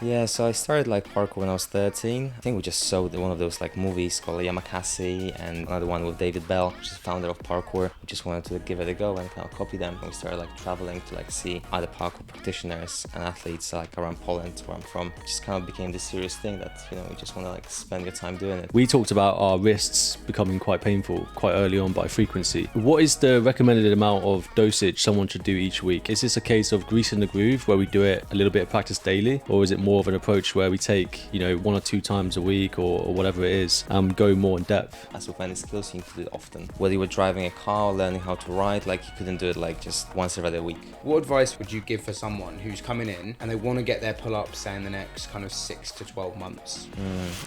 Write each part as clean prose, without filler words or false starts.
Yeah, so I started like parkour when I was 13. I think we just saw one of those like movies called Yamakasi and another one with David Bell, which is the founder of parkour. We just wanted to give it a go and kind of copy them. And we started like traveling to like see other parkour practitioners and athletes like around Poland, where I'm from. It just kind of became this serious thing that, we just want to like spend your time doing it. We talked about our wrists becoming quite painful quite early on by frequency. What is the recommended amount of dosage someone should do each week? Is this a case of greasing the groove where we do it a little bit of practice daily, or is it more of an approach where we take, 1 or 2 times a week or whatever it is, go more in depth? As with any skills, you need to do it often. Whether you were driving a car or learning how to ride, like you couldn't do it like just once every other week. What advice would you give for someone who's coming in and they want to get their pull-ups, say, in the next kind of 6 to 12 months?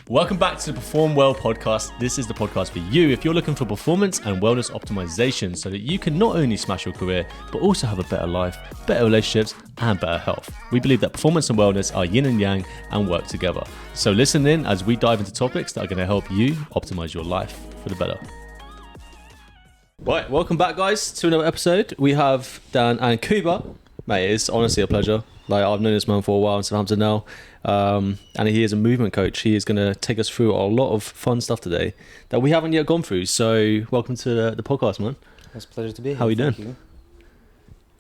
Welcome back to the PerformWell Podcast. This is the podcast for you if you're looking for performance and wellness optimization so that you can not only smash your career, but also have a better life, better relationships, and better health. We believe that performance and wellness are yin and yang and work together. So listen in as we dive into topics that are going to help you optimize your life for the better. Right, welcome back, guys, to another episode. We have Dan and Kuba. Mate, it's honestly a pleasure. Like, I've known this man for a while in Southampton now, and he is a movement coach. He is going to take us through a lot of fun stuff today that we haven't yet gone through. So welcome to the podcast, man. It's a pleasure to be here. How are you doing? Thank you.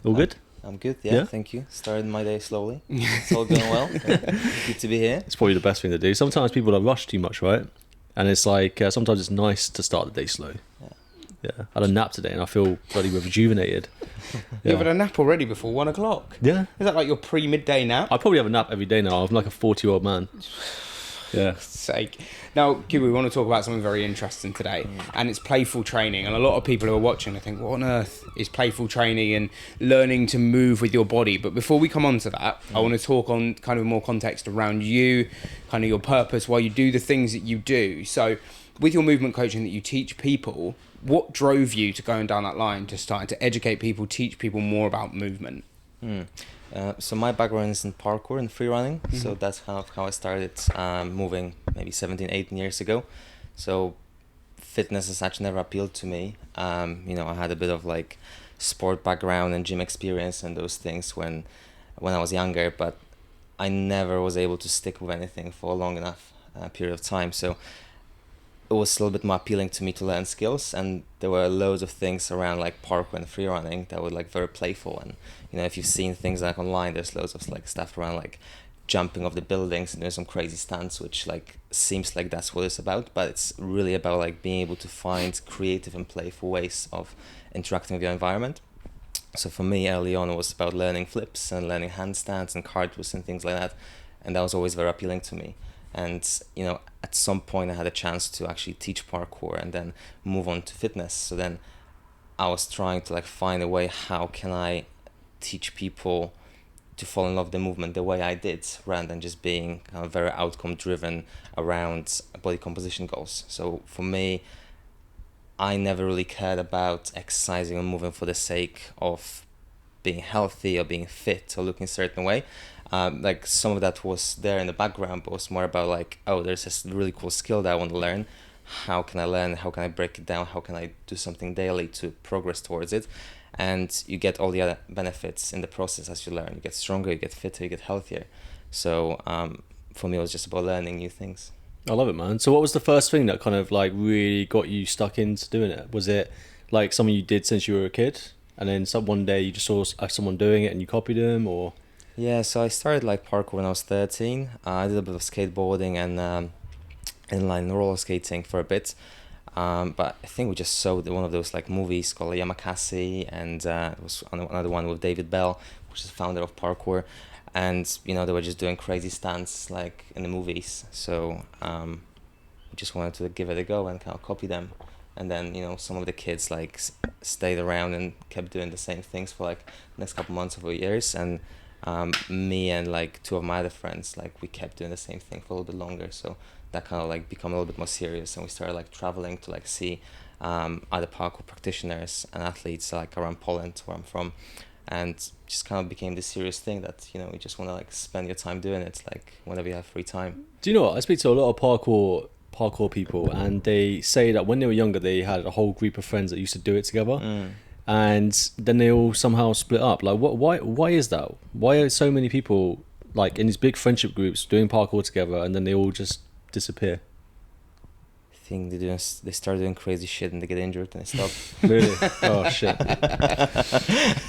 All good? I'm good, yeah, thank you. Started my day slowly. It's all going well. Good to be here. It's probably the best thing to do. Sometimes people don't rush too much, right? And it's like, sometimes it's nice to start the day slow. Yeah. I had a nap today and I feel bloody rejuvenated. You've had a nap already before 1 o'clock? Yeah. Is that like your pre-midday nap? I probably have a nap every day now. I'm like a 40-year-old man. Yeah. Sake. Now, Kuba, we want to talk about something very interesting today, and it's playful training. And a lot of people who are watching, I think, what on earth is playful training and learning to move with your body? But before we come on to that, I want to talk on kind of more context around you, kind of your purpose, why you do the things that you do. So with your movement coaching that you teach people, what drove you to going down that line to starting to educate people, teach people more about movement? So my background is in parkour and free running. So that's kind of how I started moving maybe 17, 18 years ago. So fitness as such never appealed to me. I had a bit of like sport background and gym experience and those things when I was younger, but I never was able to stick with anything for a long enough period of time. So it was a little bit more appealing to me to learn skills, and there were loads of things around like parkour and free running that were like very playful. And if you've seen things like online, there's loads of like stuff around like jumping off the buildings and doing some crazy stunts, which like seems like that's what it's about, but it's really about like being able to find creative and playful ways of interacting with your environment. So for me, early on, it was about learning flips and learning handstands and cartwheels and things like that, and that was always very appealing to me. And at some point I had a chance to actually teach parkour and then move on to fitness. So then I was trying to like find a way, how can I teach people to fall in love with the movement the way I did, rather than just being kind of very outcome driven around body composition goals. So for me, I never really cared about exercising or moving for the sake of being healthy or being fit or looking a certain way. Like some of that was there in the background, but it was more about like, oh, there's this really cool skill that I want to learn. How can I learn? How can I break it down? How can I do something daily to progress towards it? And you get all the other benefits in the process as you learn. You get stronger, you get fitter, you get healthier. So for me, it was just about learning new things. I love it, man. So what was the first thing that kind of like really got you stuck into doing it? Was it like something you did since you were a kid, and then one day you just saw someone doing it and you copied them, or? Yeah, so I started like parkour when I was 13. I did a bit of skateboarding and inline roller skating for a bit. But I think we just saw one of those like movies called Yamakasi, and it was another one with David Bell, which is the founder of parkour. And, they were just doing crazy stunts like in the movies. So we just wanted to give it a go and kind of copy them. And then, some of the kids like stayed around and kept doing the same things for like the next couple months or years. And me and like 2 of my other friends, like we kept doing the same thing for a little bit longer. So that kind of like become a little bit more serious, and we started like traveling to like see other parkour practitioners and athletes like around Poland, where I'm from, and just kind of became this serious thing that you just want to like spend your time doing it, like whenever you have free time. Do you know what? I speak to a lot of parkour people, and they say that when they were younger they had a whole group of friends that used to do it together. And then they all somehow split up. Like, why is that? Why are so many people like in these big friendship groups doing parkour together, and then they all just disappear? I think they start doing crazy shit and they get injured and they stop. Really? Oh shit.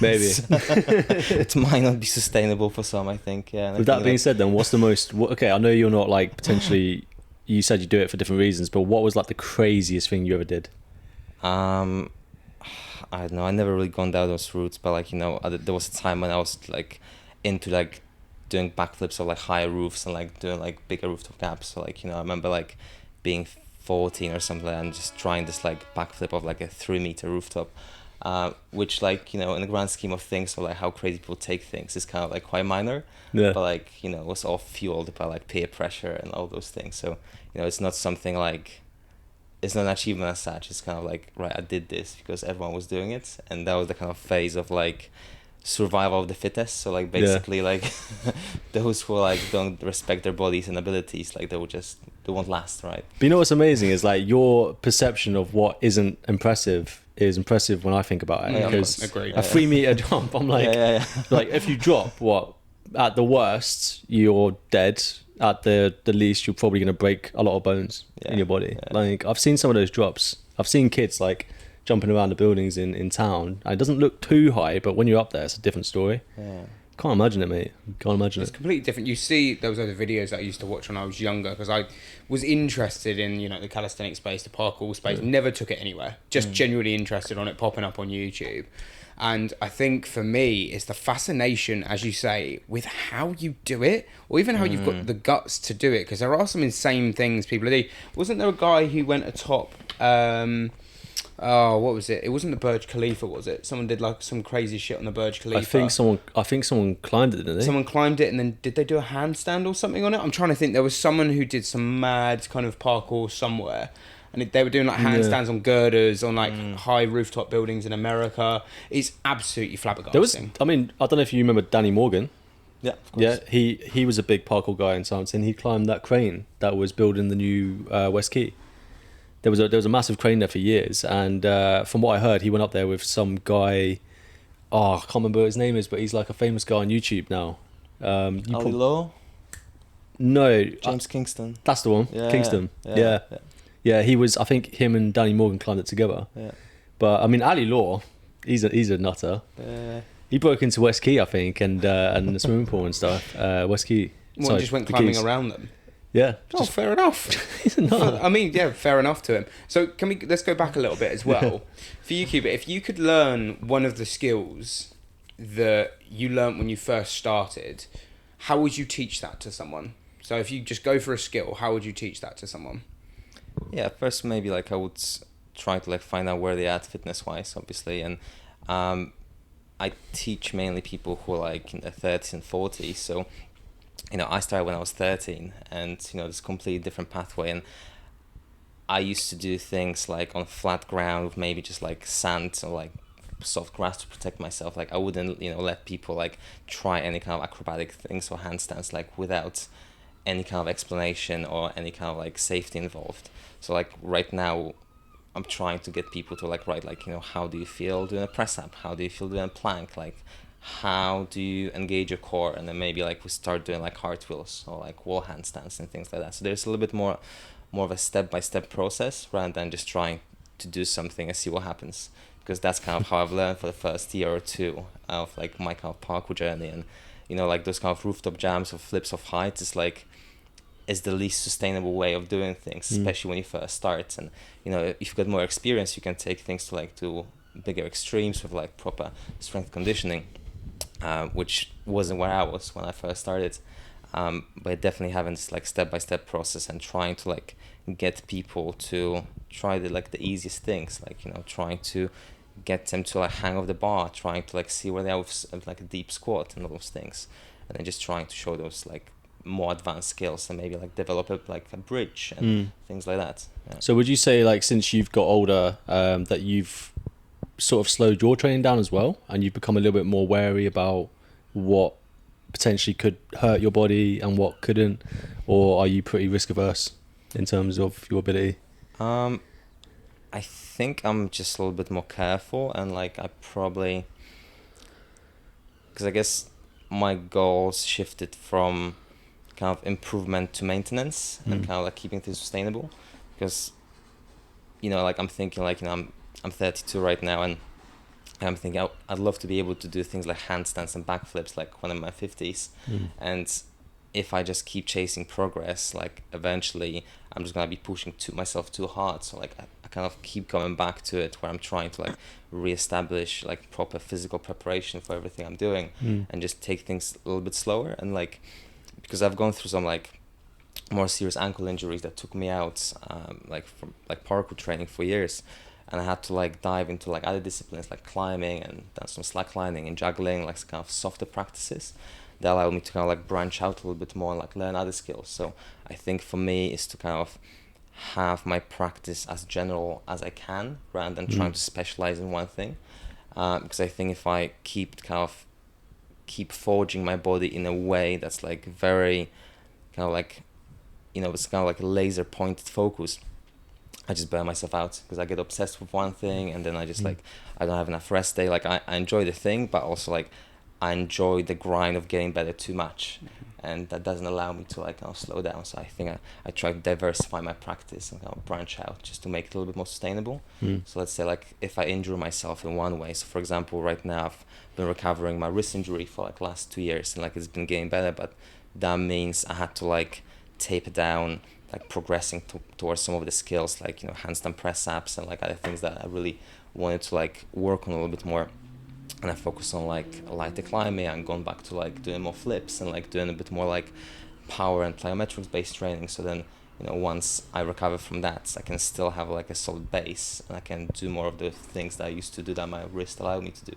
Maybe. It might not be sustainable for some, I think. Yeah. With that being said, then what's the most? Okay, I know you're not like potentially. You said you do it for different reasons, but what was like the craziest thing you ever did? I don't know. I never really gone down those routes, but like there was a time when I was like into like doing backflips of like higher roofs and like doing like bigger rooftop gaps. So like I remember like being 14 or something and just trying this like backflip of like a 3-meter rooftop, which like in the grand scheme of things, or like how crazy people take things, is kind of like quite minor. Yeah. But like it was all fueled by like peer pressure and all those things. So it's not something like. It's not an achievement as such. It's kind of like, right, I did this because everyone was doing it, and that was the kind of phase of like survival of the fittest. So like basically like those who like don't respect their bodies and abilities, like they won't last, right? But you know what's amazing is like your perception of what isn't impressive is impressive when I think about it. Because a 3-meter jump, I'm like, like if you drop at the worst you're dead. At the least, you're probably going to break a lot of bones in your body. Yeah. Like I've seen some of those drops. I've seen kids like jumping around the buildings in town. And it doesn't look too high, but when you're up there, it's a different story. Yeah. Can't imagine it, mate. Can't imagine it. It's completely different. You see those other videos that I used to watch when I was younger, because I was interested in the calisthenics space, the parkour space. Never took it anywhere. Just genuinely interested on it, popping up on YouTube. And I think for me, it's the fascination, as you say, with how you do it, or even how you've got the guts to do it. Because there are some insane things people do. Wasn't there a guy who went atop? What was it? It wasn't the Burj Khalifa, was it? Someone did like some crazy shit on the Burj Khalifa. I think someone climbed it, didn't they? Someone climbed it, and then did they do a handstand or something on it? I'm trying to think. There was someone who did some mad kind of parkour somewhere. And they were doing like handstands on girders on like high rooftop buildings in America. It's absolutely flabbergasting. I don't know if you remember Danny Morgan. Yeah, of course. Yeah, he was a big parkour guy in Southampton. He climbed that crane that was building the new West Quay. There was a massive crane there for years, and from what I heard, he went up there with some guy. I can't remember what his name is, but he's like a famous guy on YouTube now. Ali Law? No, James Kingston. That's the one. Yeah, Kingston. Yeah. Yeah, he was. I think him and Danny Morgan climbed it together. Yeah. But I mean, Ali Law, he's a nutter. He broke into West Quay, I think, and the swimming pool and stuff. West Quay. Well, just went climbing around them. Yeah. Oh, fair enough. He's a nutter. I mean, yeah, fair enough to him. So let's go back a little bit as well. For you, Kuba, if you could learn one of the skills that you learned when you first started, how would you teach that to someone? So if you just go for a skill, how would you teach that to someone? Yeah, first maybe like I would try to like find out where they're at fitness wise, obviously, and I teach mainly people who are like in their 30s and 40s. So I started when I was 13, and this completely different pathway, and I used to do things like on flat ground with maybe just like sand or like soft grass to protect myself. Like I wouldn't let people like try any kind of acrobatic things or handstands like without any kind of explanation or any kind of like safety involved. So like right now I'm trying to get people to like write like how do you feel doing a press up, how do you feel doing a plank, like how do you engage your core, and then maybe like we start doing like cartwheels or like wall handstands and things like that. So there's a little bit more of a step-by-step process rather than just trying to do something and see what happens, because that's kind of how I've learned for the first year or two of like my kind of parkour journey. And like those kind of rooftop jumps or flips of heights is the least sustainable way of doing things, especially when you first start. And if you've got more experience, you can take things to like to bigger extremes with like proper strength conditioning, which wasn't where I was when I first started. But definitely having this like step-by-step process and trying to like get people to try the easiest things, like trying to get them to like hang off the bar, trying to like see where they are with like a deep squat and all those things, and then just trying to show those like more advanced skills and maybe like develop a bridge and things like that. Yeah. So would you say like since you've got older that you've sort of slowed your training down as well, and you've become a little bit more wary about what potentially could hurt your body and what couldn't, or are you pretty risk averse in terms of your ability? I think I'm just a little bit more careful, and like I probably, because I guess my goals shifted from kind of improvement to maintenance and kind of like keeping things sustainable, because like I'm thinking like I'm 32 right now, and I'm thinking I'd love to be able to do things like handstands and backflips like when I'm in my 50s. And if I just keep chasing progress, like eventually I'm just gonna be pushing myself too hard. So like I kind of keep coming back to it, where I'm trying to like reestablish like proper physical preparation for everything I'm doing, and just take things a little bit slower. And like, because I've gone through some like more serious ankle injuries that took me out, like from like parkour training for years, and I had to like dive into like other disciplines like climbing and done some slacklining and juggling, like kind of softer practices that allowed me to kind of like branch out a little bit more and like learn other skills. So I think for me is to kind of have my practice as general as I can, rather than trying to specialize in one thing, because I think if I keep forging my body in a way that's like very kind of like it's kind of like a laser pointed focus, I just burn myself out, because I get obsessed with one thing, and then I just like I don't have enough rest day. Like I enjoy the thing, but also like I enjoy the grind of getting better too much, and that doesn't allow me to like kind of slow down. So I think I try to diversify my practice and kind of branch out just to make it a little bit more sustainable. So let's say like if I injure myself in one way, so for example right now I've been recovering my wrist injury for like last 2 years, and like it's been getting better, but that means I had to like taper down, like progressing towards some of the skills like handstand press ups and like other things that I really wanted to like work on a little bit more. And I focus on like lighter climbing and going back to like doing more flips and like doing a bit more like power and plyometrics based training. So then once I recover from that, I can still have like a solid base, and I can do more of the things that I used to do that my wrist allowed me to do.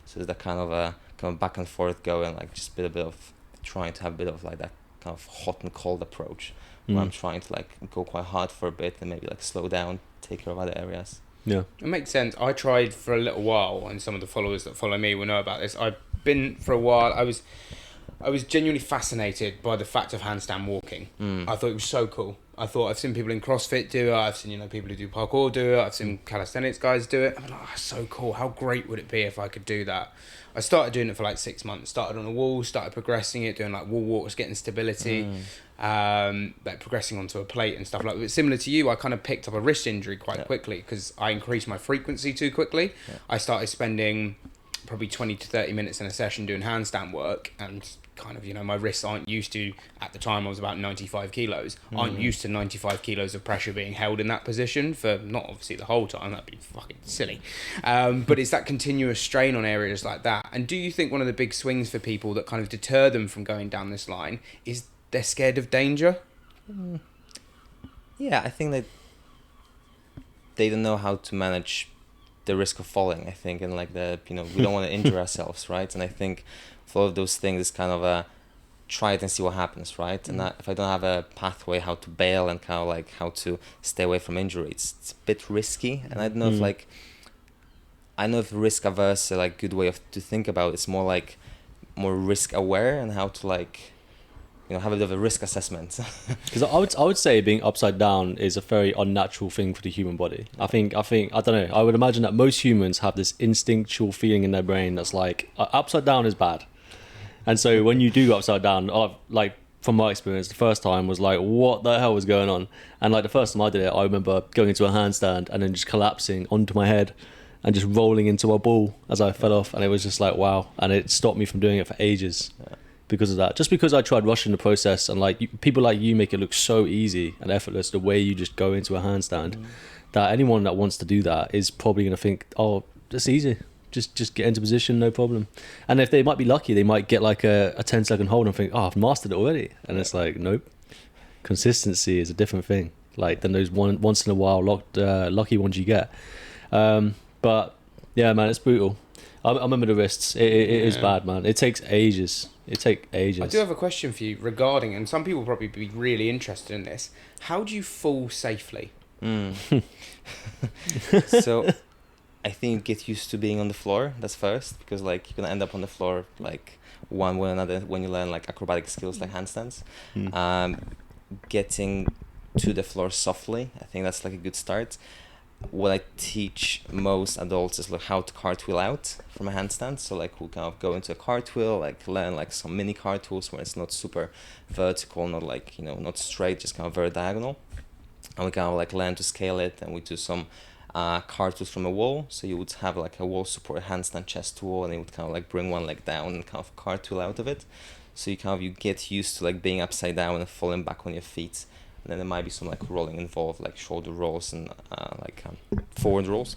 So there's that kind of back and forth going, like just a bit of trying to have a bit of like that kind of hot and cold approach, where I'm trying to like go quite hard for a bit and maybe like slow down, take care of other areas. Yeah, it makes sense. I tried for a little while, and some of the followers that follow me will know about this. I've been for a while. I was genuinely fascinated by the fact of handstand walking. I thought it was so cool. I thought I've seen people in CrossFit do it. I've seen people who do parkour do it. I've seen calisthenics guys do it. I'm like, oh, so cool. How great would it be if I could do that? I started doing it for like 6 months. Started on a wall, started progressing it, doing like wall walks, getting stability, like progressing onto a plate and stuff like that. But similar to you, I kind of picked up a wrist injury quite quickly because I increased my frequency too quickly. I started spending probably 20 to 30 minutes in a session doing handstand work, and kind of my wrists aren't used to, at the time I was about 95 kilos, aren't used to 95 kilos of pressure being held in that position for not obviously the whole time, that'd be fucking silly, but it's that continuous strain on areas like that. And do you think one of the big swings for people that kind of deter them from going down this line is they're scared of danger? Yeah, I think that they don't know how to manage the risk of falling, I think, and like we don't want to injure ourselves, right? And I think for all of those things, it's kind of try it and see what happens, right? And if I don't have a pathway how to bail and kind of like how to stay away from injury, it's a bit risky. And I don't know if I know if risk averse like good way to think about it. It's more like more risk aware and how to like have a bit of a risk assessment. Because I would say being upside down is a very unnatural thing for the human body. I think I don't know. I would imagine that most humans have this instinctual feeling in their brain that's like upside down is bad. And so when you do go upside down, like from my experience, the first time was like, what the hell was going on? And like the first time I did it, I remember going into a handstand and then just collapsing onto my head and just rolling into a ball as I fell off. And it was just like, wow. And it stopped me from doing it for ages because of that. Just because I tried rushing the process, and like people like you make it look so easy and effortless, the way you just go into a handstand, that anyone that wants to do that is probably going to think, oh, that's easy. Just get into position, no problem. And if they might be lucky, they might get like a 10-second hold and think, oh, I've mastered it already. And it's like, nope. Consistency is a different thing, like than those once in a while lucky ones you get. But yeah, man, it's brutal. I remember the wrists. It is bad, man. It takes ages. I do have a question for you regarding, and some people will probably be really interested in this. How do you fall safely? So I think get used to being on the floor. That's first, because like you're gonna end up on the floor like one way or another when you learn like acrobatic skills like handstands. Getting to the floor softly, I think that's like a good start. what I teach most adults is like how to cartwheel out from a handstand. So like we'll kind of go into a cartwheel, like learn like some mini cartwheels where it's not super vertical, not like, you know, not straight, just kind of very diagonal. And we kind of like learn to scale it, and we do some cartwheels from a wall. So you would have like a wall support handstand chest to wall, and you would kind of like bring one leg down and kind of cartwheel out of it. So you get used to like being upside down and falling back on your feet. And then there might be some like rolling involved, like shoulder rolls and forward rolls.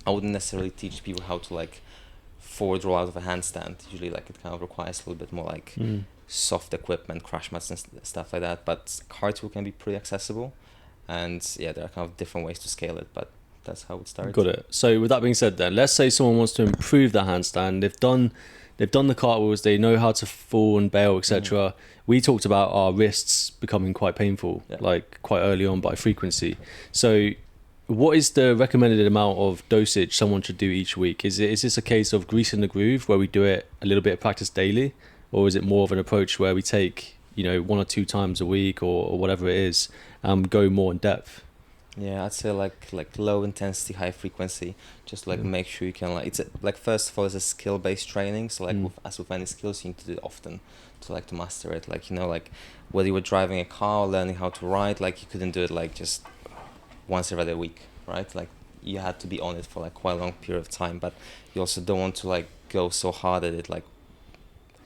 I wouldn't necessarily teach people how to like forward roll out of a handstand. Usually like it kind of requires a little bit more like soft equipment, crash mats and stuff like that. But cartwheel can be pretty accessible. And yeah, there are kind of different ways to scale it, but that's how it starts. Got it. So with that being said then, let's say someone wants to improve their handstand. They've done the cartwheels, they know how to fall and bail, etc. We talked about our wrists becoming quite painful, like quite early on by frequency. So what is the recommended amount of dosage someone should do each week? Is this a case of greasing the groove where we do it a little bit of practice daily? Or is it more of an approach where we take, you know, 1 or 2 times a week or whatever it is, and go more in depth? Yeah, I'd say like low intensity, high frequency. Just like make sure you can like first of all, it's a skill based training. So like as with any skills, you need to do it often to master it. Like, you know, like whether you were driving a car or learning how to ride, like you couldn't do it like just once every other week, right? Like you had to be on it for like quite a long period of time. But you also don't want to like go so hard at it, like.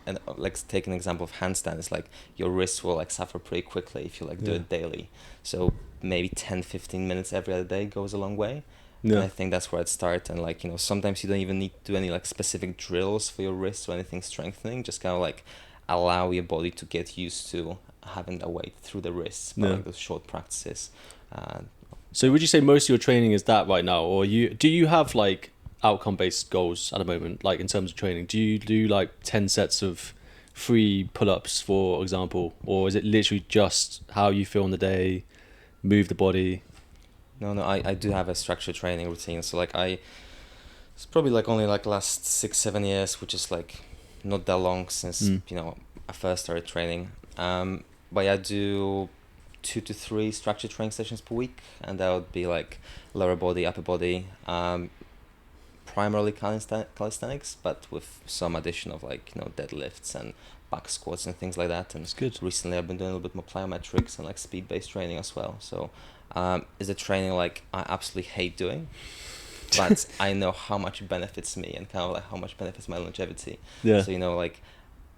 And like take an example of handstand, it's like your wrists will like suffer pretty quickly if you like do it daily. So maybe 10-15 minutes every other day goes a long way. And I think that's where I'd start. And like, you know, sometimes you don't even need to do any like specific drills for your wrists or anything strengthening. Just kind of like allow your body to get used to having that weight through the wrists by like those short practices. So would you say most of your training is that right now, or do you have like outcome-based goals at the moment, like in terms of training? Do you do like 10 sets of 3 pull-ups, for example, or is it literally just how you feel on the day, move the body? No, I do have a structured training routine. So like it's probably like only like last 6-7 years, which is like not that long since you know, I first started training. But yeah, I do 2 to 3 structured training sessions per week, and that would be like lower body, upper body, primarily calisthenics, but with some addition of like, you know, deadlifts and back squats and things like that. And it's good. Recently I've been doing a little bit more plyometrics and like speed-based training as well. So is a training like I absolutely hate doing, but I know how much it benefits me and kind of like how much benefits my longevity. So, you know, like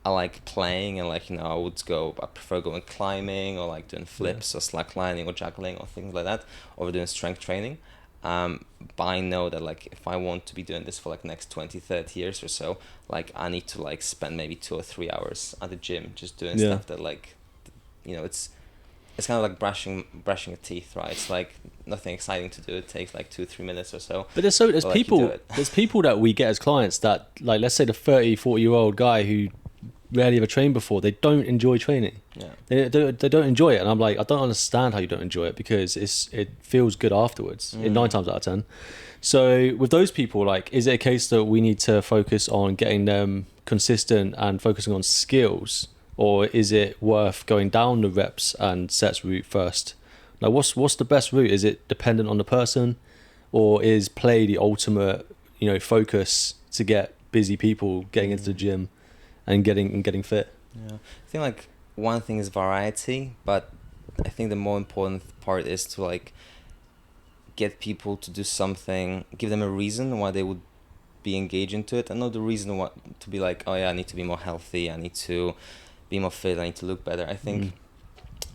I like playing, and like, you know, I prefer going climbing or like doing flips or slacklining or juggling or things like that, or doing strength training. But I know that like if I want to be doing this for like next 20-30 years or so, like I need to like spend maybe 2 or 3 hours at the gym just doing stuff that like, you know, it's kind of like brushing your teeth, right? It's like nothing exciting to do. It takes like 2-3 minutes or so. But there's people that we get as clients that, like, let's say the 30-40-year-old guy who rarely ever trained before, they don't enjoy training. They don't enjoy it, and I'm like, I don't understand how you don't enjoy it, because it feels good afterwards, 9 times out of 10. So with those people, like, is it a case that we need to focus on getting them consistent and focusing on skills, or is it worth going down the reps and sets route first? Like, what's the best route? Is it dependent on the person, or is play the ultimate, you know, focus to get busy people getting into the gym and getting fit? Yeah, I think like one thing is variety, but I think the more important part is to like get people to do something, give them a reason why they would be engaged into it, and not the reason to be like, oh yeah, I need to be more healthy, I need to be more fit, I need to look better. I think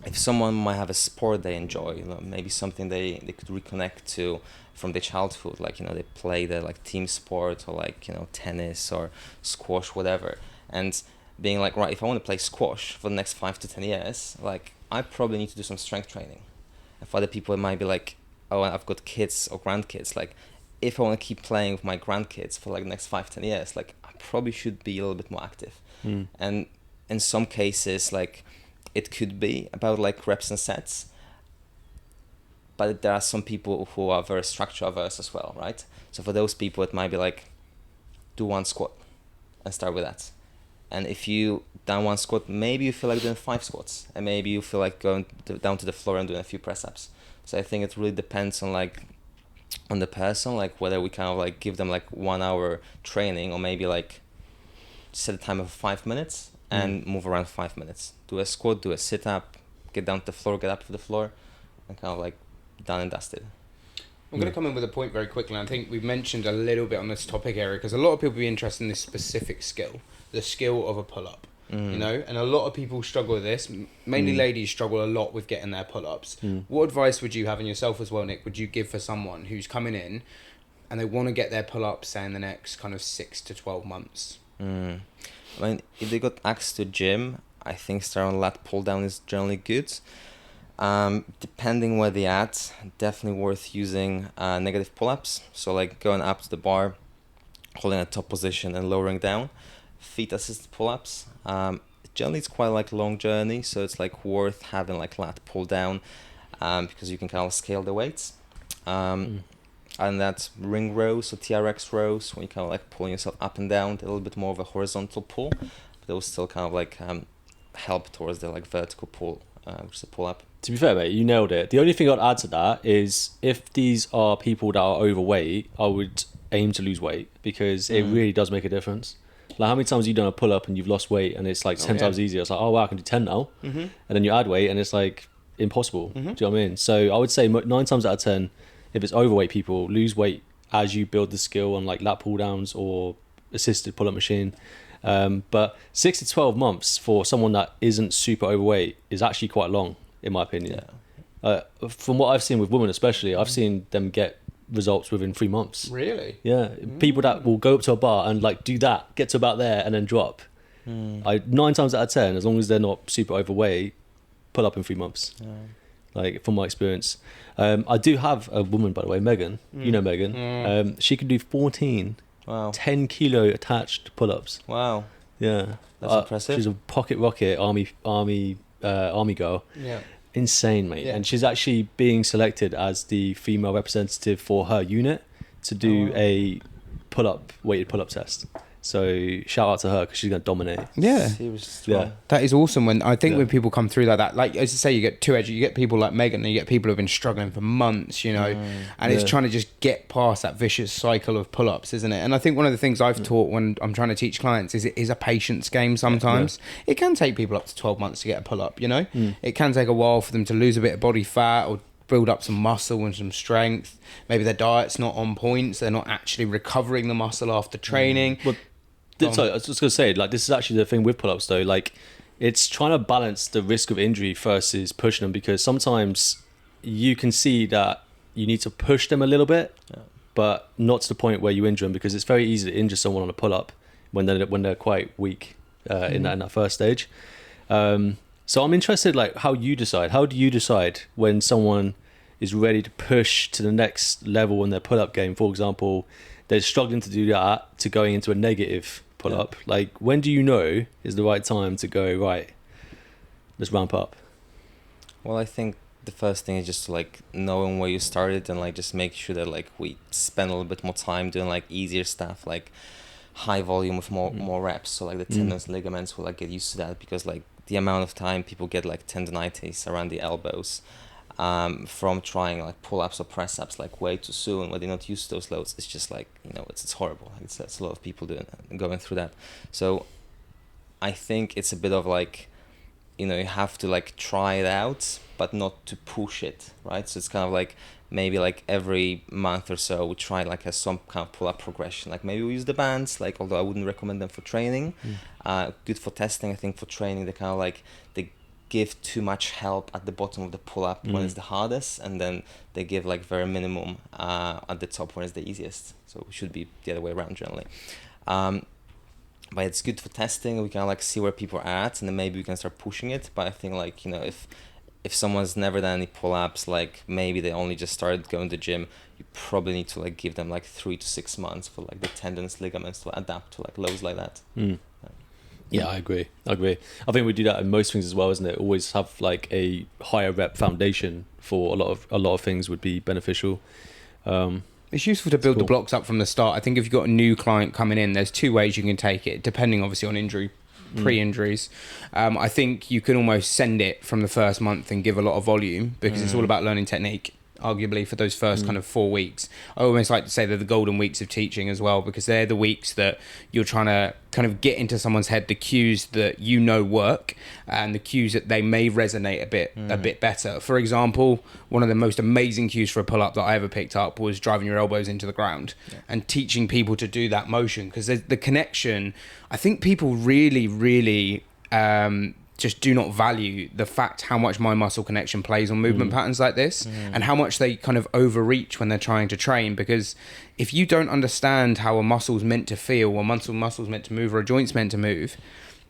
if someone might have a sport they enjoy, you know, maybe something they could reconnect to from their childhood, like, you know, they play their like team sport, or like, you know, tennis or squash, whatever. And being like, right, if I want to play squash for the next 5 to 10 years, like, I probably need to do some strength training. And for other people, it might be like, oh, I've got kids or grandkids. Like, if I want to keep playing with my grandkids for like the next 5-10 years, like, I probably should be a little bit more active. And in some cases, like, it could be about like reps and sets. But there are some people who are very structure averse as well, right? So for those people, it might be like, do 1 squat and start with that. And if you done 1 squat, maybe you feel like doing 5 squats, and maybe you feel like going down to the floor and doing a few press ups. So I think it really depends on like on the person, like whether we kind of like give them like 1 hour training, or maybe like set a time of 5 minutes and move around 5 minutes. Do a squat, do a sit up, get down to the floor, get up to the floor, and kind of like done and dusted. I'm going to come in with a point very quickly. I think we've mentioned a little bit on this topic area because a lot of people be interested in this specific skill, the skill of a pull-up. You know, and a lot of people struggle with this. Mainly ladies struggle a lot with getting their pull-ups. What advice would you have, and yourself as well, Nick, would you give for someone who's coming in and they want to get their pull-ups, say, in the next kind of 6 to 12 months? I mean, if they got access to gym, I think starting lat pull down is generally good. Depending where they're at, definitely worth using negative pull-ups. So like going up to the bar, holding a top position and lowering down. Feet assisted pull-ups. Generally it's quite like a long journey, so it's like worth having like lat pull down, because you can kind of scale the weights. And that's ring rows, so TRX rows, when you kind of like pulling yourself up and down, a little bit more of a horizontal pull, but those still kind of like help towards the like vertical pull, which is a pull up. To be fair, mate, you nailed it. The only thing I'd add to that is if these are people that are overweight, I would aim to lose weight, because it really does make a difference. Like, how many times have you done a pull-up and you've lost weight and it's like 10 times easier? It's like, oh, wow, I can do 10 now. And then you add weight and it's like impossible. Do you know what I mean? So I would say 9 times out of 10, if it's overweight people, lose weight as you build the skill on like lat pull-downs or assisted pull-up machine. But 6 to 12 months for someone that isn't super overweight is actually quite long, in my opinion. From what I've seen with women especially, I've seen them get results within 3 months. Really? Yeah. People that will go up to a bar and like do that, get to about there and then drop. 9 times out of 10, as long as they're not super overweight, pull up in 3 months. Like, from my experience. I do have a woman, by the way, Megan. You know Megan. She can do 14 10 kilo attached pull-ups. Wow. Yeah. That's impressive. She's a pocket rocket army girl. Yeah. Insane, mate. And she's actually being selected as the female representative for her unit to do a weighted pull-up test. So shout out to her, because she's going to dominate. Yeah. Yeah. That is awesome. When I think when people come through like that, like as I say, you get two edges. You get people like Megan, and you get people who've been struggling for months, you know, and it's trying to just get past that vicious cycle of pull-ups, isn't it? And I think one of the things I've taught when I'm trying to teach clients is it is a patience game sometimes. It can take people up to 12 months to get a pull-up, you know? It can take a while for them to lose a bit of body fat or build up some muscle and some strength. Maybe their diet's not on point, so they're not actually recovering the muscle after training. Sorry, I was just going to say, like, this is actually the thing with pull-ups, though. Like, it's trying to balance the risk of injury versus pushing them, because sometimes you can see that you need to push them a little bit, but not to the point where you injure them, because it's very easy to injure someone on a pull-up when they're quite weak in that first stage. So I'm interested, like, how do you decide when someone is ready to push to the next level in their pull-up game? For example, they're struggling to do that to going into a negative pull-up. Like, when do you know is the right time to go, right, let's ramp up? Well, I think the first thing is just like knowing where you started, and like just make sure that like we spend a little bit more time doing like easier stuff, like high volume with more reps. So like the tendons, ligaments will like get used to that, because like the amount of time people get like tendonitis around the elbows from trying like pull-ups or press-ups like way too soon, when they're not used to those loads, it's just like, you know, it's horrible. It's a lot of people going through that. So I think it's a bit of like, you know, you have to like try it out, but not to push it, right? So it's kind of like maybe like every month or so we try like some kind of pull-up progression. Like maybe we use the bands, like, although I wouldn't recommend them for training. Good for testing. I think for training they kind of like they give too much help at the bottom of the pull-up when it's the hardest, and then they give like very minimum at the top when it's the easiest. So it should be the other way around generally. But it's good for testing. We can like see where people are at, and then maybe we can start pushing it. But I think like, you know, if someone's never done any pull-ups, like maybe they only just started going to the gym, you probably need to like give them like 3 to 6 months for like the tendons, ligaments to adapt to like loads like that. Yeah, I agree. I think we do that in most things as well, isn't it? Always have like a higher rep foundation for a lot of things would be beneficial. It's useful to build the blocks up from the start. I think if you've got a new client coming in, there's 2 ways you can take it, depending obviously on injury, pre-injuries. I think you can almost send it from the first month and give a lot of volume, because it's all about learning technique. arguably, for those first kind of 4 weeks. I almost like to say they're the golden weeks of teaching as well, because they're the weeks that you're trying to kind of get into someone's head the cues that you know work and the cues that they may resonate a bit better. For example, one of the most amazing cues for a pull-up that I ever picked up was driving your elbows into the ground and teaching people to do that motion, because the connection, I think people really just do not value the fact how much mind muscle connection plays on movement patterns like this, and how much they kind of overreach when they're trying to train. Because if you don't understand how a muscle's meant to feel, or muscle's meant to move, or a joint's meant to move,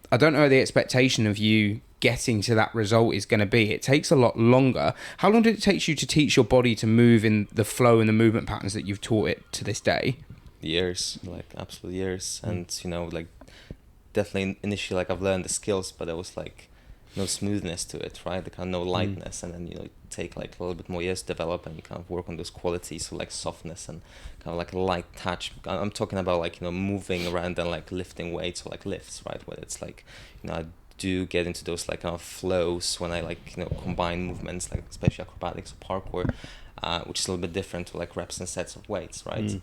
I don't know what the expectation of you getting to that result is going to be. It takes a lot longer. How long did it take you to teach your body to move in the flow and the movement patterns that you've taught it to this day? Years, like absolute years. And like definitely initially, like I've learned the skills, but there was like no smoothness to it, right? The kind of no lightness, and then it take like a little bit more years to develop, and you kind of work on those qualities, so like softness and kind of like a light touch. I'm talking about like moving around and like lifting weights, or like lifts, right? Where it's like I do get into those like kind of flows when I like combine movements, like especially acrobatics or parkour, which is a little bit different to like reps and sets of weights, right?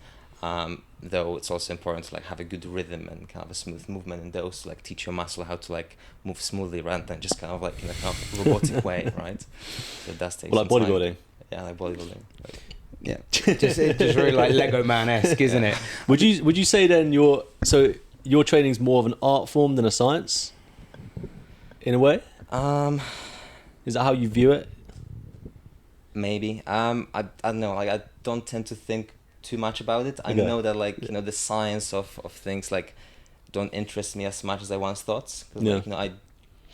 Though it's also important to like have a good rhythm and kind of a smooth movement in those, to like teach your muscle how to like move smoothly rather than just kind of like in a kind of robotic way, right? So that's takes like bodybuilding. Yeah, like bodybuilding. Yeah, just really like Lego Man-esque, isn't it? Would you say then your training's more of an art form than a science, in a way? Is that how you view it? Maybe. I don't know. Like I don't tend to think too much about it. I know that like the science of things like don't interest me as much as I once thought. Like, I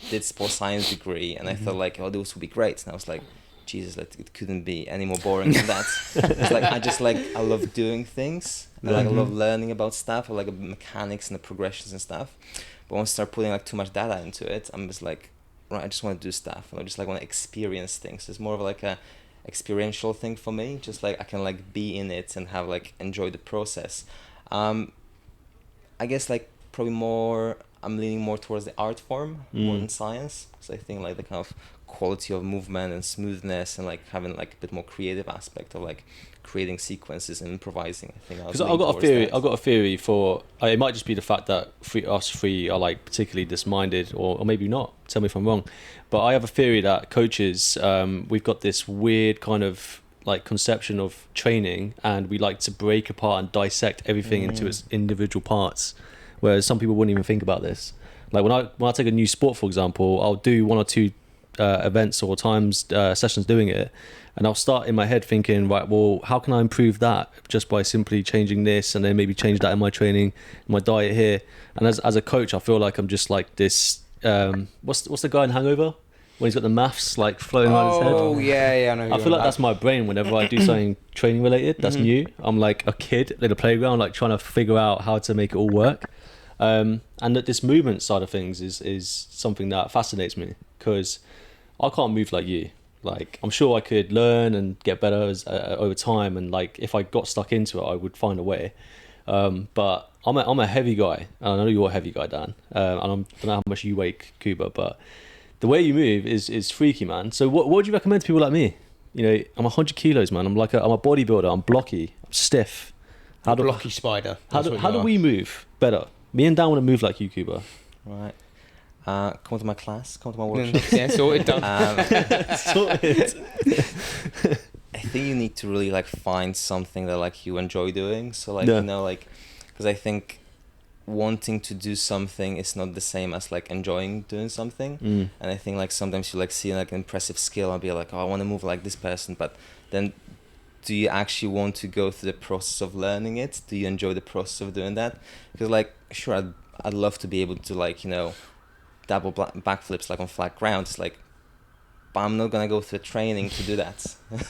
did sports science degree, and I thought like, oh, those would be great. And I was like, Jesus, like, it couldn't be any more boring than that. It's like I love doing things. And, like I love learning about stuff, or like the mechanics and the progressions and stuff. But once I start putting like too much data into it, I'm just like, right, I just want to do stuff. I just like want to experience things. It's more of like a experiential thing for me. Just like I can like be in it and have like enjoy the process. I guess like probably I'm leaning more towards the art form more than science, because I think like the kind of quality of movement and smoothness and like having like a bit more creative aspect of like creating sequences and improvising. I think because I've got a theory for it. Might just be the fact that us three are like particularly disminded, or maybe not. Tell me if I'm wrong, but I have a theory that coaches, we've got this weird kind of like conception of training, and we like to break apart and dissect everything into its individual parts, whereas some people wouldn't even think about this. Like when I take a new sport, for example, I'll do 1 or 2 events or times sessions doing it, and I'll start in my head thinking, right, well, how can I improve that just by simply changing this, and then maybe change that in my training, my diet here. And as a coach, I feel like I'm just like this what's the guy in Hangover when he's got the maths like floating around his head? Oh yeah, I know. I feel like that's my brain whenever I do something training related that's new. I'm like a kid in a playground, like trying to figure out how to make it all work. And that this movement side of things is something that fascinates me, because I can't move like you. Like, I'm sure I could learn and get better over time, and like if I got stuck into it, I would find a way. But I'm a heavy guy, and I know you're a heavy guy, Dan. And I don't know how much you weigh, Kuba, but the way you move is freaky, man. So what would you recommend to people like me? I'm 100 kilos, man. I'm a bodybuilder. I'm blocky. I'm stiff. Blocky spider. How do we move better? Me and Dan want to move like you, Kuba. Right. Come to my class. Come to my workshop. Yeah, sorted, done. Sorted. I think you need to really like find something that like you enjoy doing. So like because I think wanting to do something is not the same as like enjoying doing something. And I think like sometimes you like see like an impressive skill and be like, oh, I want to move like this person, but then do you actually want to go through the process of learning it? Do you enjoy the process of doing that? Because like, sure, I'd love to be able to like, double backflips like on flat ground. It's like, but I'm not gonna go through training to do that. Like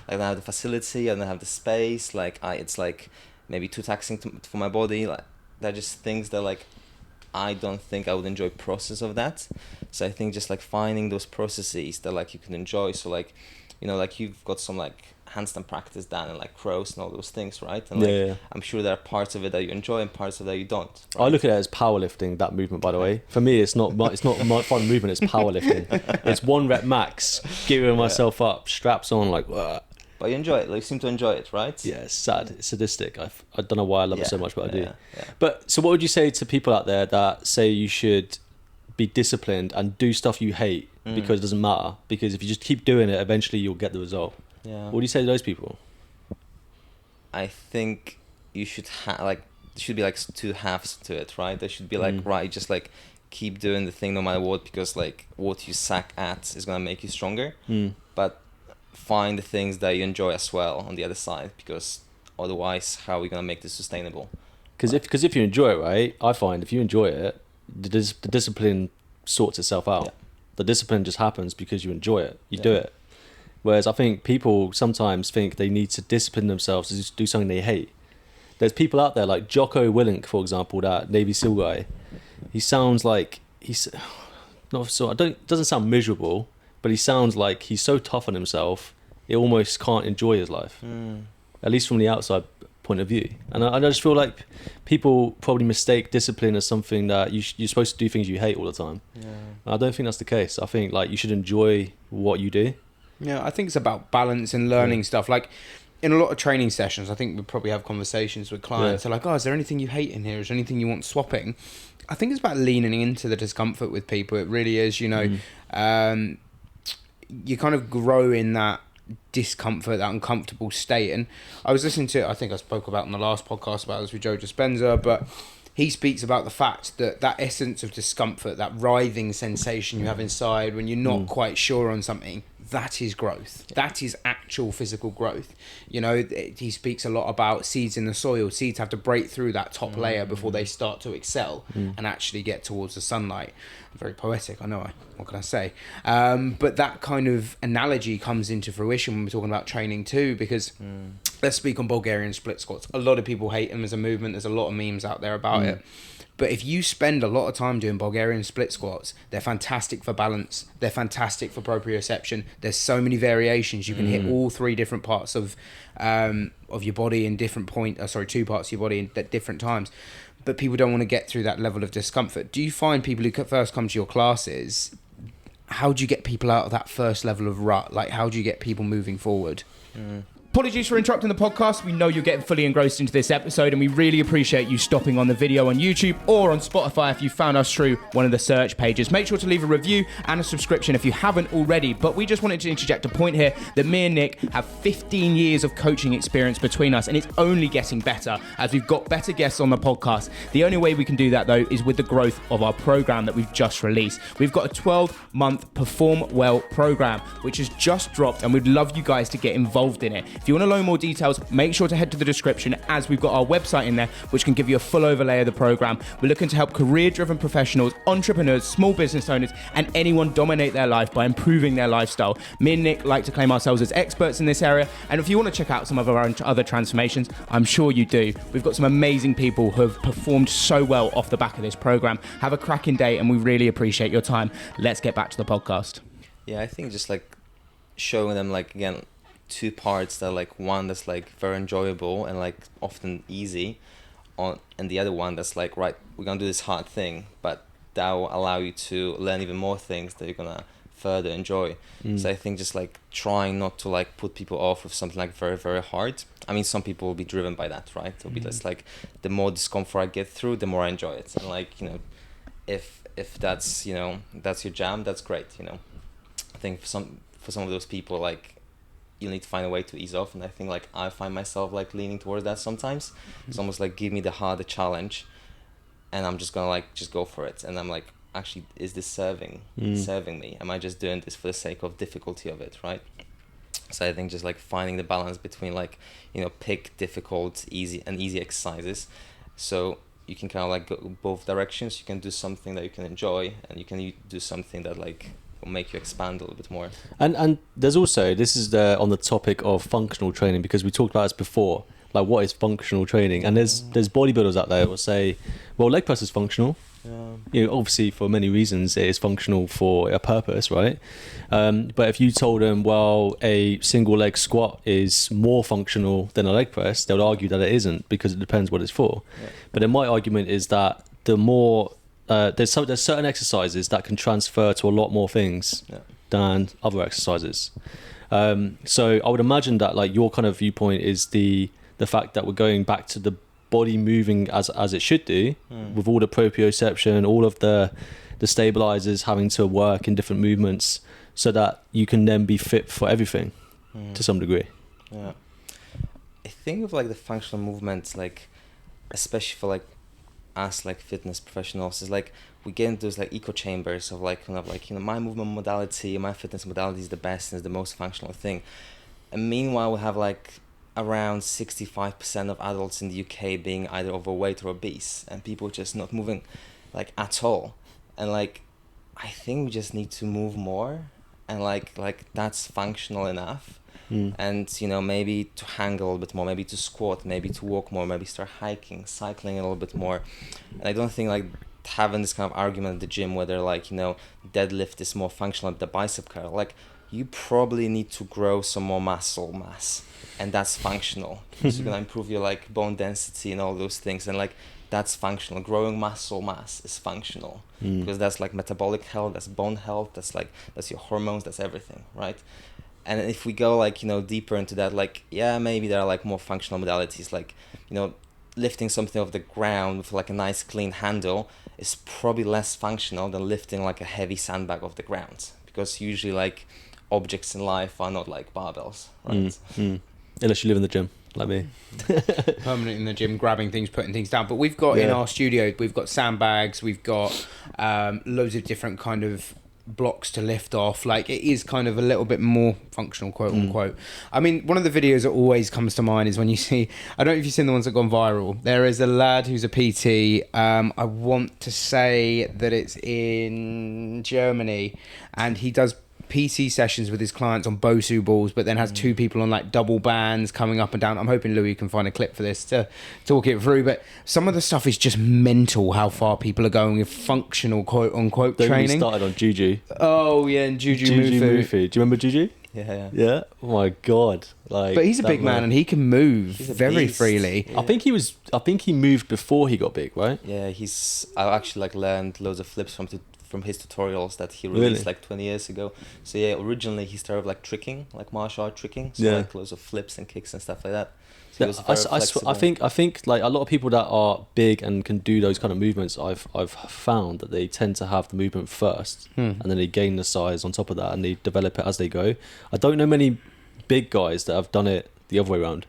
I don't have the facility, I don't have the space. Like it's like maybe too taxing for my body. Like they're just things that like I don't think I would enjoy process of that. So I think just like finding those processes that like you can enjoy. So like, like you've got some like handstand practice done and like crows and all those things, right? And like I'm sure there are parts of it that you enjoy and parts of it that you don't. Right? I look at it as powerlifting, that movement, by the way. For me, it's not my fun movement, it's powerlifting. It's 1 rep max, gearing myself up, straps on, like but you enjoy it. Like, you seem to enjoy it, right? Yeah, it's sad. It's sadistic. I don't know why I love it so much, but I do. Yeah. But so what would you say to people out there that say you should be disciplined and do stuff you hate because it doesn't matter? Because if you just keep doing it, eventually you'll get the result. Yeah. What do you say to those people? I think you should there should be like two halves to it, right? There should be like, right, just like keep doing the thing no matter what, because like what you suck at is gonna make you stronger. But find the things that you enjoy as well on the other side, because otherwise, how are we gonna make this sustainable? Because if you enjoy it, right, I find if you enjoy it, the discipline sorts itself out. Yeah. The discipline just happens because you enjoy it. You do it. Whereas I think people sometimes think they need to discipline themselves to just do something they hate. There's people out there like Jocko Willink, for example, that Navy SEAL guy. He sounds like doesn't sound miserable, but he sounds like he's so tough on himself, he almost can't enjoy his life. At least from the outside point of view. And I just feel like people probably mistake discipline as something that you're supposed to do things you hate all the time. I don't think that's the case. I think like you should enjoy what you do. Yeah, I think it's about balance and learning stuff. Like in a lot of training sessions, I think we probably have conversations with clients. They're like, oh, is there anything you hate in here? Is there anything you want swapping? I think it's about leaning into the discomfort with people. It really is, you know. You kind of grow in that discomfort, that uncomfortable state. And I was listening to, I think I spoke about in the last podcast about this with Joe Dispenza, but he speaks about the fact that that essence of discomfort, that writhing sensation you have inside when you're not quite sure on something, that is growth. That is actual physical growth. You know, he speaks a lot about seeds in the soil. Seeds have to break through that top layer before they start to excel and actually get towards the sunlight. Very poetic, I know. What can I say? But that kind of analogy comes into fruition when we're talking about training too, because let's speak on Bulgarian split squats. A lot of people hate them as a movement. There's a lot of memes out there about it. But if you spend a lot of time doing Bulgarian split squats, they're fantastic for balance. They're fantastic for proprioception. There's so many variations. You can hit all three different parts of your body in different two parts of your body at different times. But people don't want to get through that level of discomfort. Do you find people who first come to your classes, how do you get people out of that first level of rut? Like, how do you get people moving forward? Apologies for interrupting the podcast. We know you're getting fully engrossed into this episode, and we really appreciate you stopping on the video on YouTube or on Spotify if you found us through one of the search pages. Make sure to leave a review and a subscription if you haven't already. But we just wanted to interject a point here that me and Nick have 15 years of coaching experience between us, and it's only getting better as we've got better guests on the podcast. The only way we can do that, though, is with the growth of our program that we've just released. We've got a 12-month PerformWell program, which has just dropped, and we'd love you guys to get involved in it. If you want to learn more details, make sure to head to the description, as we've got our website in there, which can give you a full overlay of the program. We're looking to help career-driven professionals, entrepreneurs, small business owners, and anyone dominate their life by improving their lifestyle. Me and Nick like to claim ourselves as experts in this area, and if you want to check out some of our other transformations, I'm sure you do. We've got some amazing people who have performed so well off the back of this program. Have a cracking day, and we really appreciate your time. Let's get back to the podcast. Yeah, I think just like showing them, like, again, two parts that, like, one that's like very enjoyable and like often easy and the other one that's like, right, we're gonna do this hard thing, but that will allow you to learn even more things that you're gonna further enjoy. So I think just like trying not to like put people off with something like very, very hard. I mean, some people will be driven by that, right? It'll be just like, the more discomfort I get through, the more I enjoy it. And like, you know, if that's, you know, that's your jam, that's great, you know. I think for some of those people, like, you need to find a way to ease off, and I think like I find myself like leaning towards that sometimes. It's almost like, give me the harder challenge and I'm just gonna like just go for it, and I'm like, actually, is this serving me? Am I just doing this for the sake of difficulty of it, right? So I think just like finding the balance between, like, you know, pick difficult, easy exercises, so you can kind of like go both directions. You can do something that you can enjoy, and you can do something that like will make you expand a little bit more. And there's also, this is on the topic of functional training, because we talked about this before, like what is functional training, and there's bodybuilders out there who will say, well, leg press is functional. You know, obviously for many reasons it is functional for a purpose, right? But if you told them, well, a single leg squat is more functional than a leg press, they'll argue that it isn't, because it depends what it's for. But then my argument is that the more there's certain exercises that can transfer to a lot more things than other exercises. So I would imagine that like your kind of viewpoint is the fact that we're going back to the body moving as it should do, with all the proprioception, all of the stabilizers having to work in different movements, so that you can then be fit for everything to some degree. Yeah, I think of like the functional movements, like especially for like us like fitness professionals, is like we get into those like echo chambers of like kind of like, you know, my movement modality, my fitness modality is the best and is the most functional thing, and meanwhile we have like around 65% of adults in the UK being either overweight or obese, and people just not moving like at all. And like I think we just need to move more, and like that's functional enough. And you know, maybe to hang a little bit more, maybe to squat, maybe to walk more, maybe start hiking, cycling a little bit more. And I don't think like having this kind of argument at the gym whether like, you know, deadlift is more functional than the bicep curl, like you probably need to grow some more muscle mass, and that's functional because you're gonna improve your like bone density and all those things, and like that's functional. Growing muscle mass is functional because that's like metabolic health, that's bone health, that's your hormones, that's everything, right? And if we go like, you know, deeper into that, like, yeah, maybe there are like more functional modalities, like, you know, lifting something off the ground with like a nice clean handle is probably less functional than lifting like a heavy sandbag off the ground, because usually like objects in life are not like barbells, right? Unless you live in the gym like me. Permanent in the gym, grabbing things, putting things down. But we've got in our studio, we've got sandbags, we've got loads of different kind of blocks to lift off. Like it is kind of a little bit more functional, quote unquote. I mean, one of the videos that always comes to mind is when you see, I don't know if you've seen the ones that gone viral. There is a lad who's a PT. I want to say that it's in Germany, and he does PT sessions with his clients on Bosu balls, but then has two people on like double bands coming up and down. I'm hoping Louis can find a clip for this to talk it through, but some of the stuff is just mental how far people are going with functional, quote unquote, training. They started on Juju. Oh yeah, and Juju Mufu. Do you remember Juju? Yeah. Oh my god! Like, but he's a big man and he can move very beast. freely. Yeah. I think he moved before he got big, right? Yeah, I actually like learned loads of flips from his tutorials that he released like 20 years ago. So yeah, originally he started like tricking, like martial art tricking, so like loads of flips and kicks and stuff like that. So he was very flexible. I think like a lot of people that are big and can do those kind of movements, I've found that they tend to have the movement first, and then they gain the size on top of that, and they develop it as they go. I don't know many big guys that have done it the other way around.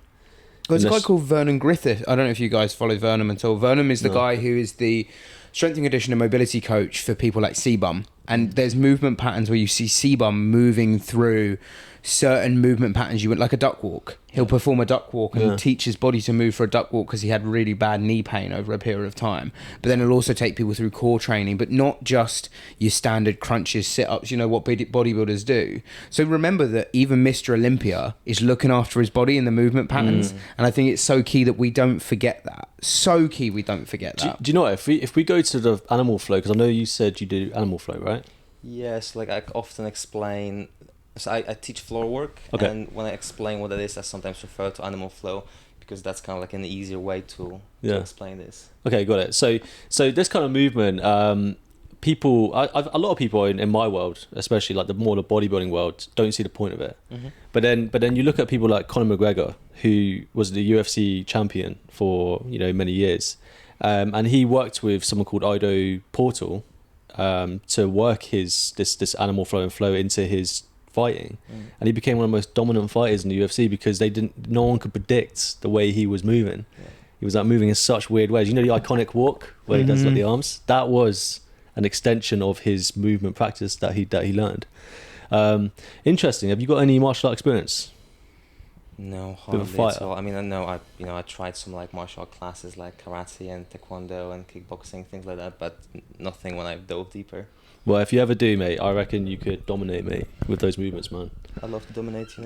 There's a guy called Vernon Griffith. I don't know if you guys follow Vernon at all. Vernon is the guy who is the strength and conditioning and mobility coach for people like C-Bum. And there's movement patterns where you see C-Bum moving through certain movement patterns. You went like a duck walk. He'll perform a duck walk and teach his body to move for a duck walk because he had really bad knee pain over a period of time. But then he'll also take people through core training, but not just your standard crunches, sit-ups, you know, what bodybuilders do. So remember that even Mr. Olympia is looking after his body in the movement patterns. And I think it's so key that we don't forget that. So key we don't forget that. Do you know what, if we go to the animal flow, because I know you said you do animal flow, right? Yes, like I often explain. So I teach floor work, and when I explain what it is, I sometimes refer to animal flow because that's kind of like an easier way to explain this. Okay, got it. So this kind of movement, people, a lot of people in my world, especially like the bodybuilding world, don't see the point of it. But then you look at people like Conor McGregor, who was the UFC champion for many years, and he worked with someone called Ido Portal to work this animal flow and flow into his fighting, and he became one of the most dominant fighters in the UFC because no one could predict the way he was moving. He was like moving in such weird ways. You know the iconic walk where he does like the arms? That was an extension of his movement practice that he learned. Interesting. Have you got any martial art experience? No, hardly at all. I mean, I tried some like martial art classes like karate and taekwondo and kickboxing, things like that, but nothing when I dove deeper. Well, if you ever do, mate, I reckon you could dominate me with those movements, man. I'd love to dominate you.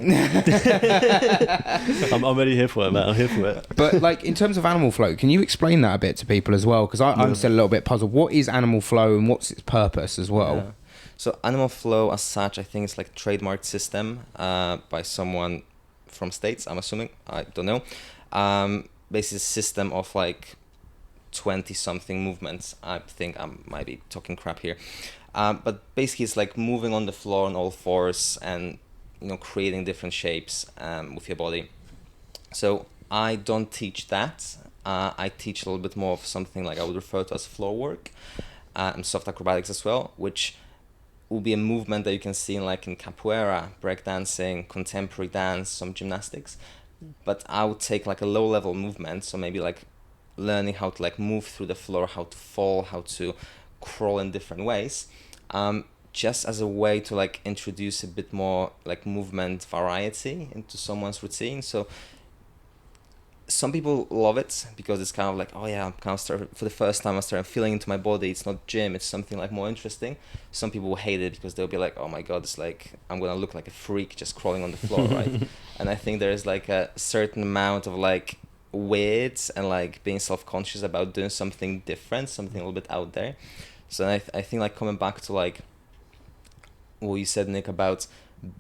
I'm already here for it, man. I'm here for it. But like in terms of animal flow, can you explain that a bit to people as well? Because I'm still a little bit puzzled. What is animal flow and what's its purpose as well? Yeah. So animal flow as such, I think it's like a trademarked system by someone from States, I'm assuming. I don't know. Basically a system of like 20-something movements. I think I might be talking crap here. But basically it's like moving on the floor on all fours and creating different shapes with your body. So I don't teach that. I teach a little bit more of something like I would refer to as floor work, and soft acrobatics as well, which will be a movement that you can see in capoeira, breakdancing, contemporary dance, some gymnastics. But I would take like a low level movement, so maybe like learning how to like move through the floor, how to fall, how to crawl in different ways, just as a way to like introduce a bit more like movement variety into someone's routine. So some people love it because it's kind of like, oh yeah, I'm kind of for the first time I started feeling into my body. It's not gym, it's something like more interesting. Some people will hate it because they'll be like, oh my god, it's like I'm gonna look like a freak just crawling on the floor, right? And I think there's like a certain amount of like weird and like being self-conscious about doing something different, something a little bit out there. So I think like coming back to like what you said, Nick, about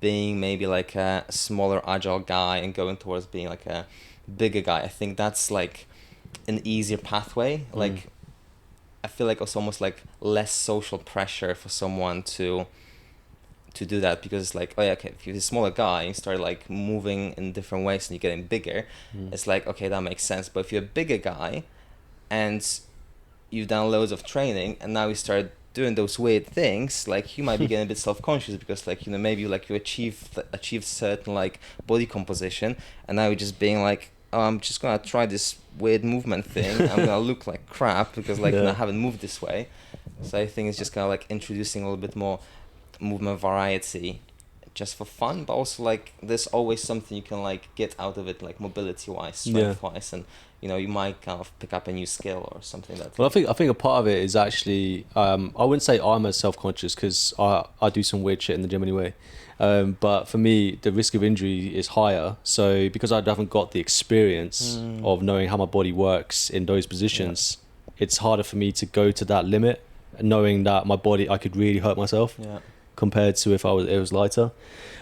being maybe like a smaller agile guy and going towards being like a bigger guy, I think that's like an easier pathway. Like I feel like it's almost like less social pressure for someone to do that, because it's like, oh yeah, okay, if you're a smaller guy and you start like moving in different ways and you're getting bigger, it's like, okay, that makes sense. But if you're a bigger guy and you've done loads of training and now you start doing those weird things, like you might be getting a bit self-conscious because like, maybe like you achieved certain like body composition and now you're just being like, oh, I'm just gonna try this weird movement thing. I'm gonna look like crap because like I haven't moved this way. So I think it's just kind of like introducing a little bit more movement variety just for fun, but also like there's always something you can like get out of it, like mobility wise, strength wise, and you might kind of pick up a new skill or something that. Well, I think a part of it is actually I wouldn't say I'm as self-conscious because I do some weird shit in the gym anyway, but for me the risk of injury is higher, so because I haven't got the experience of knowing how my body works in those positions, it's harder for me to go to that limit, knowing that my body, I could really hurt myself compared to if it was lighter.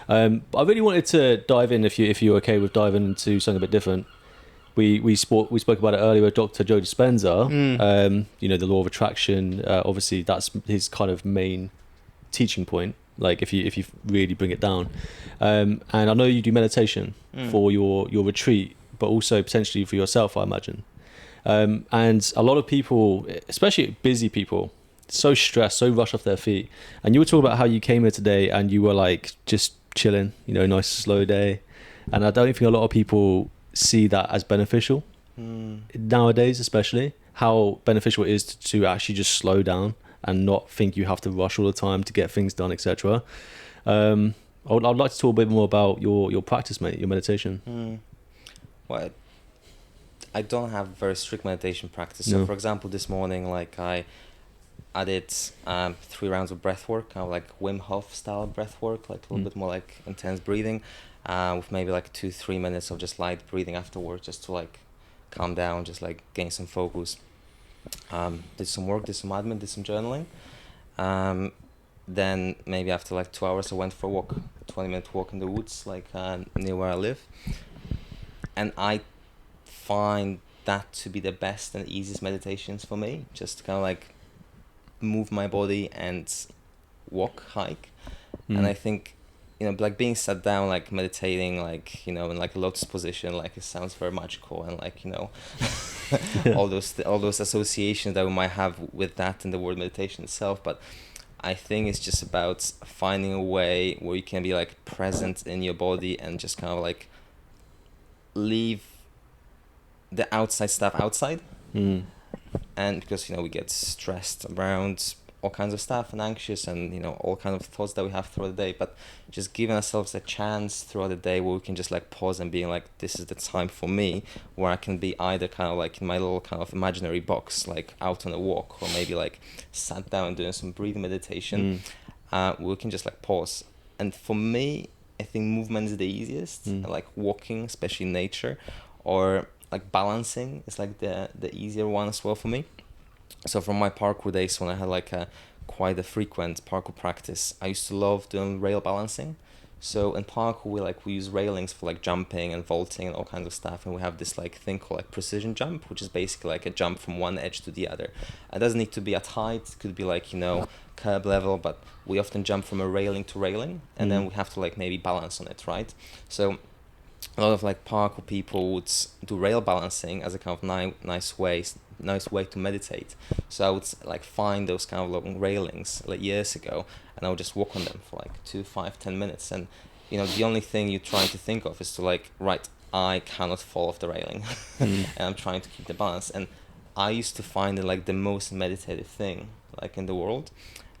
But I really wanted to dive in, if you're okay with diving into something a bit different. We spoke about it earlier with Dr. Joe Dispenza. The law of attraction. Obviously, that's his kind of main teaching point. Like if you really bring it down, and I know you do meditation for your retreat, but also potentially for yourself, I imagine. And a lot of people, especially busy people, so stressed, so rushed off their feet. And you were talking about how you came here today and you were like just chilling, nice slow day. And I don't think a lot of people see that as beneficial nowadays, especially how beneficial it is to actually just slow down and not think you have to rush all the time to get things done, etc. I'd like to talk a bit more about your practice, mate, your meditation. Well, I don't have very strict meditation practice. So for example, this morning, like I did 3 rounds of breath work, kind of like Wim Hof style breath work, like a little bit more like intense breathing, with maybe like 2-3 minutes of just light breathing afterwards, just to like calm down, just like gain some focus. Did some work, did some admin, did some journaling. Then maybe after like 2 hours I went for a walk, 20-minute walk in the woods, like near where I live. And I find that to be the best and easiest meditations for me, just to kind of like move my body and walk, hike. And I think like being sat down, like meditating, like in like a lotus position, like it sounds very magical, and like all those associations that we might have with that and the word meditation itself. But I think it's just about finding a way where you can be like present in your body and just kind of like leave the outside stuff outside. And because we get stressed around all kinds of stuff and anxious and all kinds of thoughts that we have throughout the day, but just giving ourselves a chance throughout the day where we can just like pause and being like, this is the time for me where I can be either kind of like in my little kind of imaginary box, like out on a walk, or maybe like sat down and doing some breathing meditation. We can just like pause. And for me, I think movement is the easiest, like walking, especially in nature, or like balancing is like the easier one as well for me. So from my parkour days, when I had like quite a frequent parkour practice, I used to love doing rail balancing. So in parkour, we use railings for like jumping and vaulting and all kinds of stuff, and we have this like thing called like precision jump, which is basically like a jump from one edge to the other. It doesn't need to be at height; it could be like, you know, curb level, but we often jump from a railing to railing, and then we have to like maybe balance on it, right? So a lot of like parkour people would do rail balancing as a kind of nice way to meditate. So I would like find those kind of long railings like years ago, and I would just walk on them for like 2, 5, 10 minutes. And you know, the only thing you're trying to think of is to like, right, I cannot fall off the railing, and I'm trying to keep the balance. And I used to find it like the most meditative thing like in the world.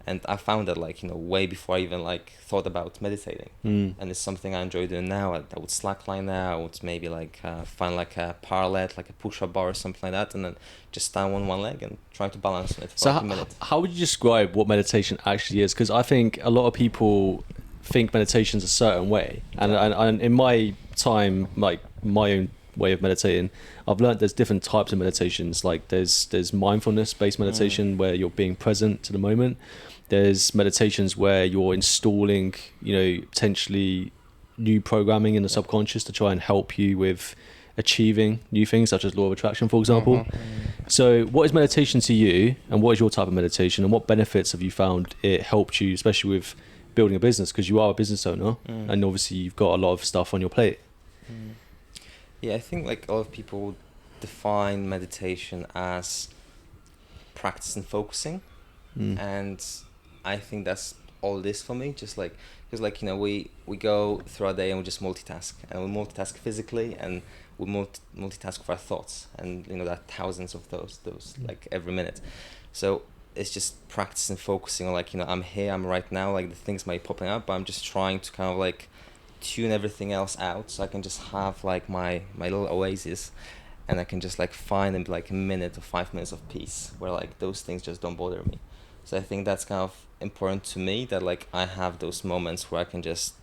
And I found that like, you know, way before I even like thought about meditating. And it's something I enjoy doing now. I would slackline now. I would maybe like find like a parallel, like a push-up bar or something like that, and then just stand on one leg and try to balance on it for like a minute. How would you describe what meditation actually is? Because I think a lot of people think meditation's a certain way. And in my time, like my own way of meditating, I've learned there's different types of meditations. Like there's mindfulness-based meditation where you're being present to the moment. There's meditations where you're installing, you know, potentially new programming in the subconscious to try and help you with achieving new things, such as law of attraction, for example. So what is meditation to you, and what is your type of meditation, and what benefits have you found it helped you, especially with building a business? Because you are a business owner, and obviously you've got a lot of stuff on your plate. Yeah, I think like a lot of people define meditation as practice and focusing, and I think that's all it is for me. Just like, because like, you know, we go through our day and we just multitask, and we multitask physically, and we multitask with our thoughts, and you know, there are thousands of those like every minute. So it's just practice and focusing on like, you know, I'm here, I'm right now, like the things might be popping up, but I'm just trying to kind of like tune everything else out, so I can just have like my little oasis, and I can just like find like a minute or 5 minutes of peace where like those things just don't bother me. So I think that's kind of important to me, that like I have those moments where I can just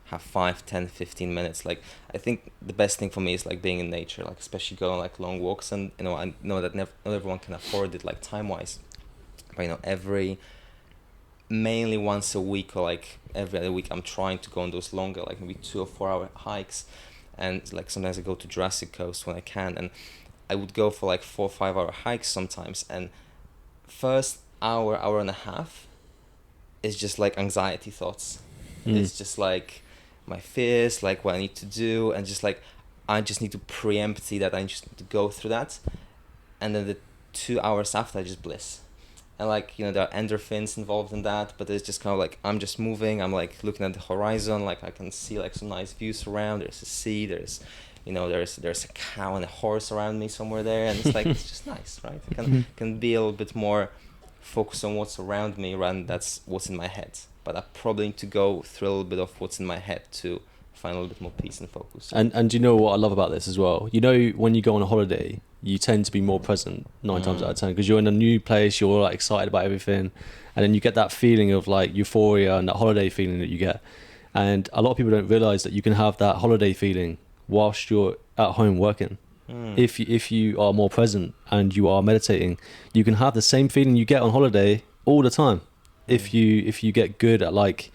have 5, 10, 15 minutes. Like I think the best thing for me is like being in nature, like especially going like long walks. And you know, I know that not everyone can afford it like time wise, but you know, mainly once a week or like every other week, I'm trying to go on those longer, like maybe 2 or 4 hour hikes. And like sometimes I go to Jurassic Coast when I can, and I would go for like 4 or 5 hour hikes sometimes. And first hour and a half is just like anxiety thoughts. It's just like my fears, like what I need to do, and just like I just need to preempt that. I just need to go through that, and then the 2 hours after, just bliss. And like, you know, there are endorphins involved in that, but it's just kind of like I'm just moving, I'm like looking at the horizon, like I can see like some nice views around. There's a sea, there's a cow and a horse around me somewhere there, and it's like it's just nice, right? I can be a little bit more focused on what's around me rather than that's what's in my head. But I probably need to go through a little bit of what's in my head to find a little bit more peace and focus. And you know what I love about this as well? You know, when you go on a holiday, you tend to be more present 9 times out of 10, because you're in a new place, you're like excited about everything, and then you get that feeling of like euphoria and that holiday feeling that you get. And a lot of people don't realize that you can have that holiday feeling whilst you're at home working. If you are more present and you are meditating, you can have the same feeling you get on holiday all the time. If you get good at like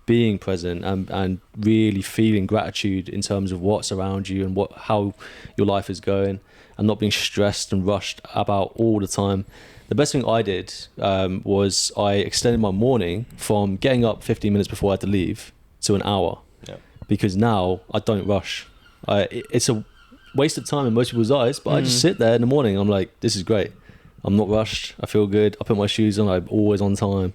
being present and really feeling gratitude in terms of what's around you and how your life is going, and not being stressed and rushed about all the time. The best thing I did was I extended my morning from getting up 15 minutes before I had to leave to an hour. Because now I don't rush. It's a waste of time in most people's eyes, but I just sit there in the morning. I'm like, this is great. I'm not rushed. I feel good. I put my shoes on. I'm always on time.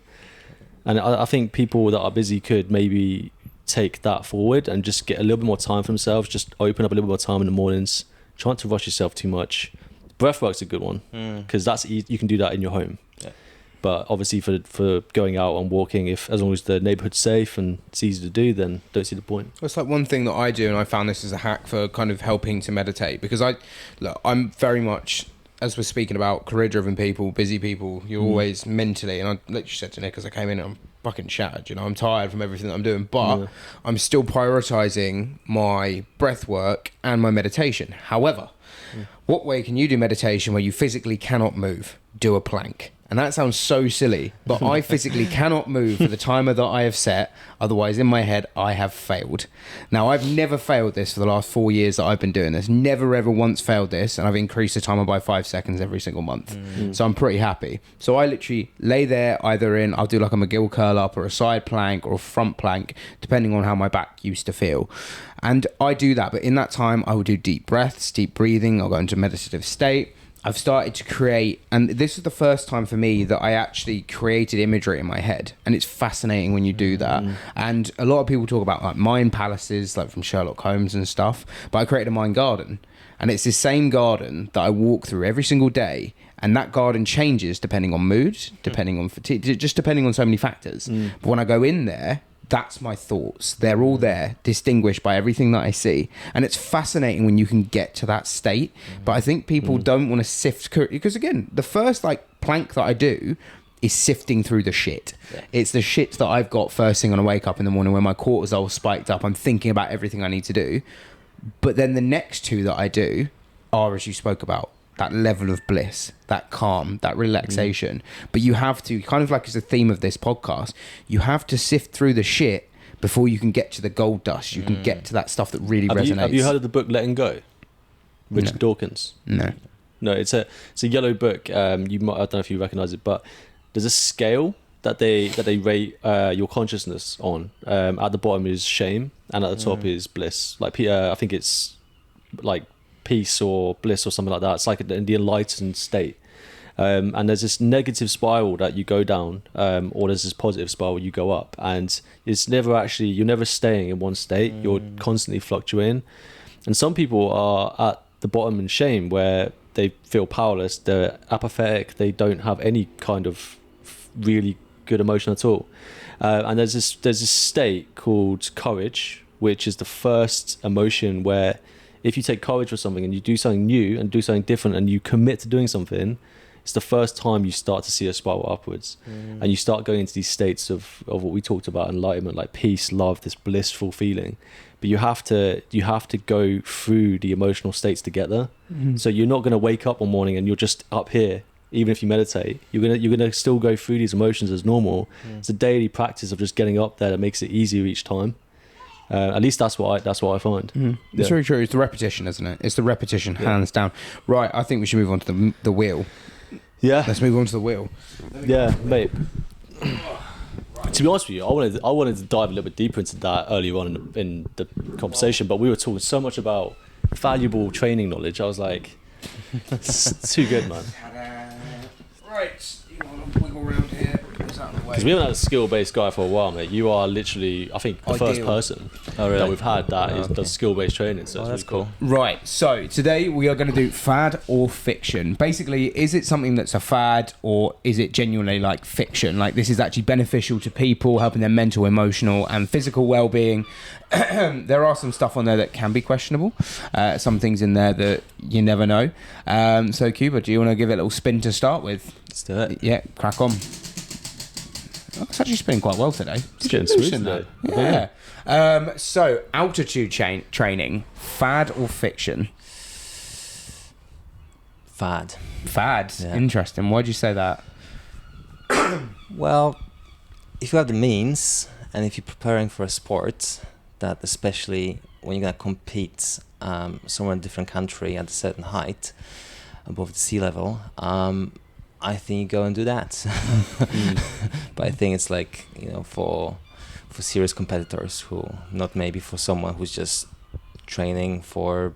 And I think people that are busy could maybe take that forward and just get a little bit more time for themselves. Just open up a little bit more time in the mornings. Try not to rush yourself too much. Breathwork's a good one, because that's you can do that in your home. But obviously for going out and walking, as long as the neighborhood's safe and it's easy to do, then don't see the point. It's like one thing that I do, and I found this as a hack for kind of helping to meditate, because I'm very much, as we're speaking about career-driven people, busy people, you're always mentally, and I literally said to Nick as I came in, I'm fucking shattered, you know, I'm tired from everything that I'm doing, but I'm still prioritizing my breath work and my meditation. However, What way can you do meditation where you physically cannot move? Do a plank. And that sounds so silly, but I physically cannot move for the timer that I have set. Otherwise, in my head, I have failed. Now, I've never failed this for the last 4 years that I've been doing this. Never, ever once failed this. And I've increased the timer by 5 seconds every single month. So I'm pretty happy. So I literally lay there I'll do like a McGill curl up or a side plank or a front plank, depending on how my back used to feel. And I do that. But in that time, I will do deep breaths, deep breathing. I'll go into a meditative state. I've started to create, and this is the first time for me that I actually created imagery in my head, and it's fascinating when you do that. And a lot of people talk about like mind palaces, like from Sherlock Holmes and stuff, but I created a mind garden, and it's the same garden that I walk through every single day, and that garden changes depending on mood, depending on fatigue, just depending on so many factors. But when I go in there, that's my thoughts. They're all there, distinguished by everything that I see. And it's fascinating when you can get to that state. But I think people don't want to sift, because again, the first like plank that I do is sifting through the shit. Yeah. It's the shit that I've got first thing when I wake up in the morning when my cortisol spiked up. I'm thinking about everything I need to do. But then the next two that I do are, as you spoke about, that level of bliss, that calm, that relaxation. But you have to, kind of like as the theme of this podcast, you have to sift through the shit before you can get to the gold dust. You can get to that stuff that really resonates. Have you heard of the book Letting Go? Richard Dawkins? No. No, it's a yellow book. You might, I don't know if you recognize it, but there's a scale that they rate your consciousness on. At the bottom is shame, and at the top is bliss. Like I think it's like peace or bliss or something like that. It's like in the enlightened state. And there's this negative spiral that you go down, or there's this positive spiral you go up, and it's never actually, you're never staying in one state. You're constantly fluctuating. And some people are at the bottom in shame, where they feel powerless, they're apathetic, they don't have any kind of really good emotion at all. And there's this state called courage, which is the first emotion where if you take courage for something and you do something new and do something different and you commit to doing something, it's the first time you start to see a spiral upwards. And you start going into these states of what we talked about, enlightenment, like peace, love, this blissful feeling. But you have to go through the emotional states to get there. So you're not going to wake up one morning and you're just up here. Even if you meditate, you're gonna still go through these emotions as normal. It's a daily practice of just getting up there that makes it easier each time. At least that's what I find. It's very true. It's the repetition, isn't it? It's the repetition, hands down. Right, I think we should move on to the wheel. Yeah. Let's move on to the wheel. Yeah, mate. To be honest with you, I wanted to dive a little bit deeper into that earlier on in the conversation, but we were talking so much about valuable training knowledge. I was like, it's too good, man. Right, you want to wiggle around here? Because we haven't had a skill-based guy for a while, mate. You are literally, I think, the first person that we've had that does skill-based training. So that's cool. Right, so today we are going to do fad or fiction. Basically, is it something that's a fad, or is it genuinely like fiction? Like this is actually beneficial to people, helping their mental, emotional and physical well-being. There are some stuff on there that can be questionable. Some things in there that you never know. So Kuba, do you want to give it a little spin to start with? Let's do it. Yeah, crack on. Oh, it's actually spinning quite well today. It's getting smooth today. Yeah. So altitude training, fad or fiction? Fad. Fad. Yeah. Interesting. Why'd you say that? Well, if you have the means and if you're preparing for a sport, that especially when you're going to compete somewhere in a different country at a certain height above the sea level, I think you go and do that. But I think it's like, for serious competitors who, not maybe for someone who's just training for,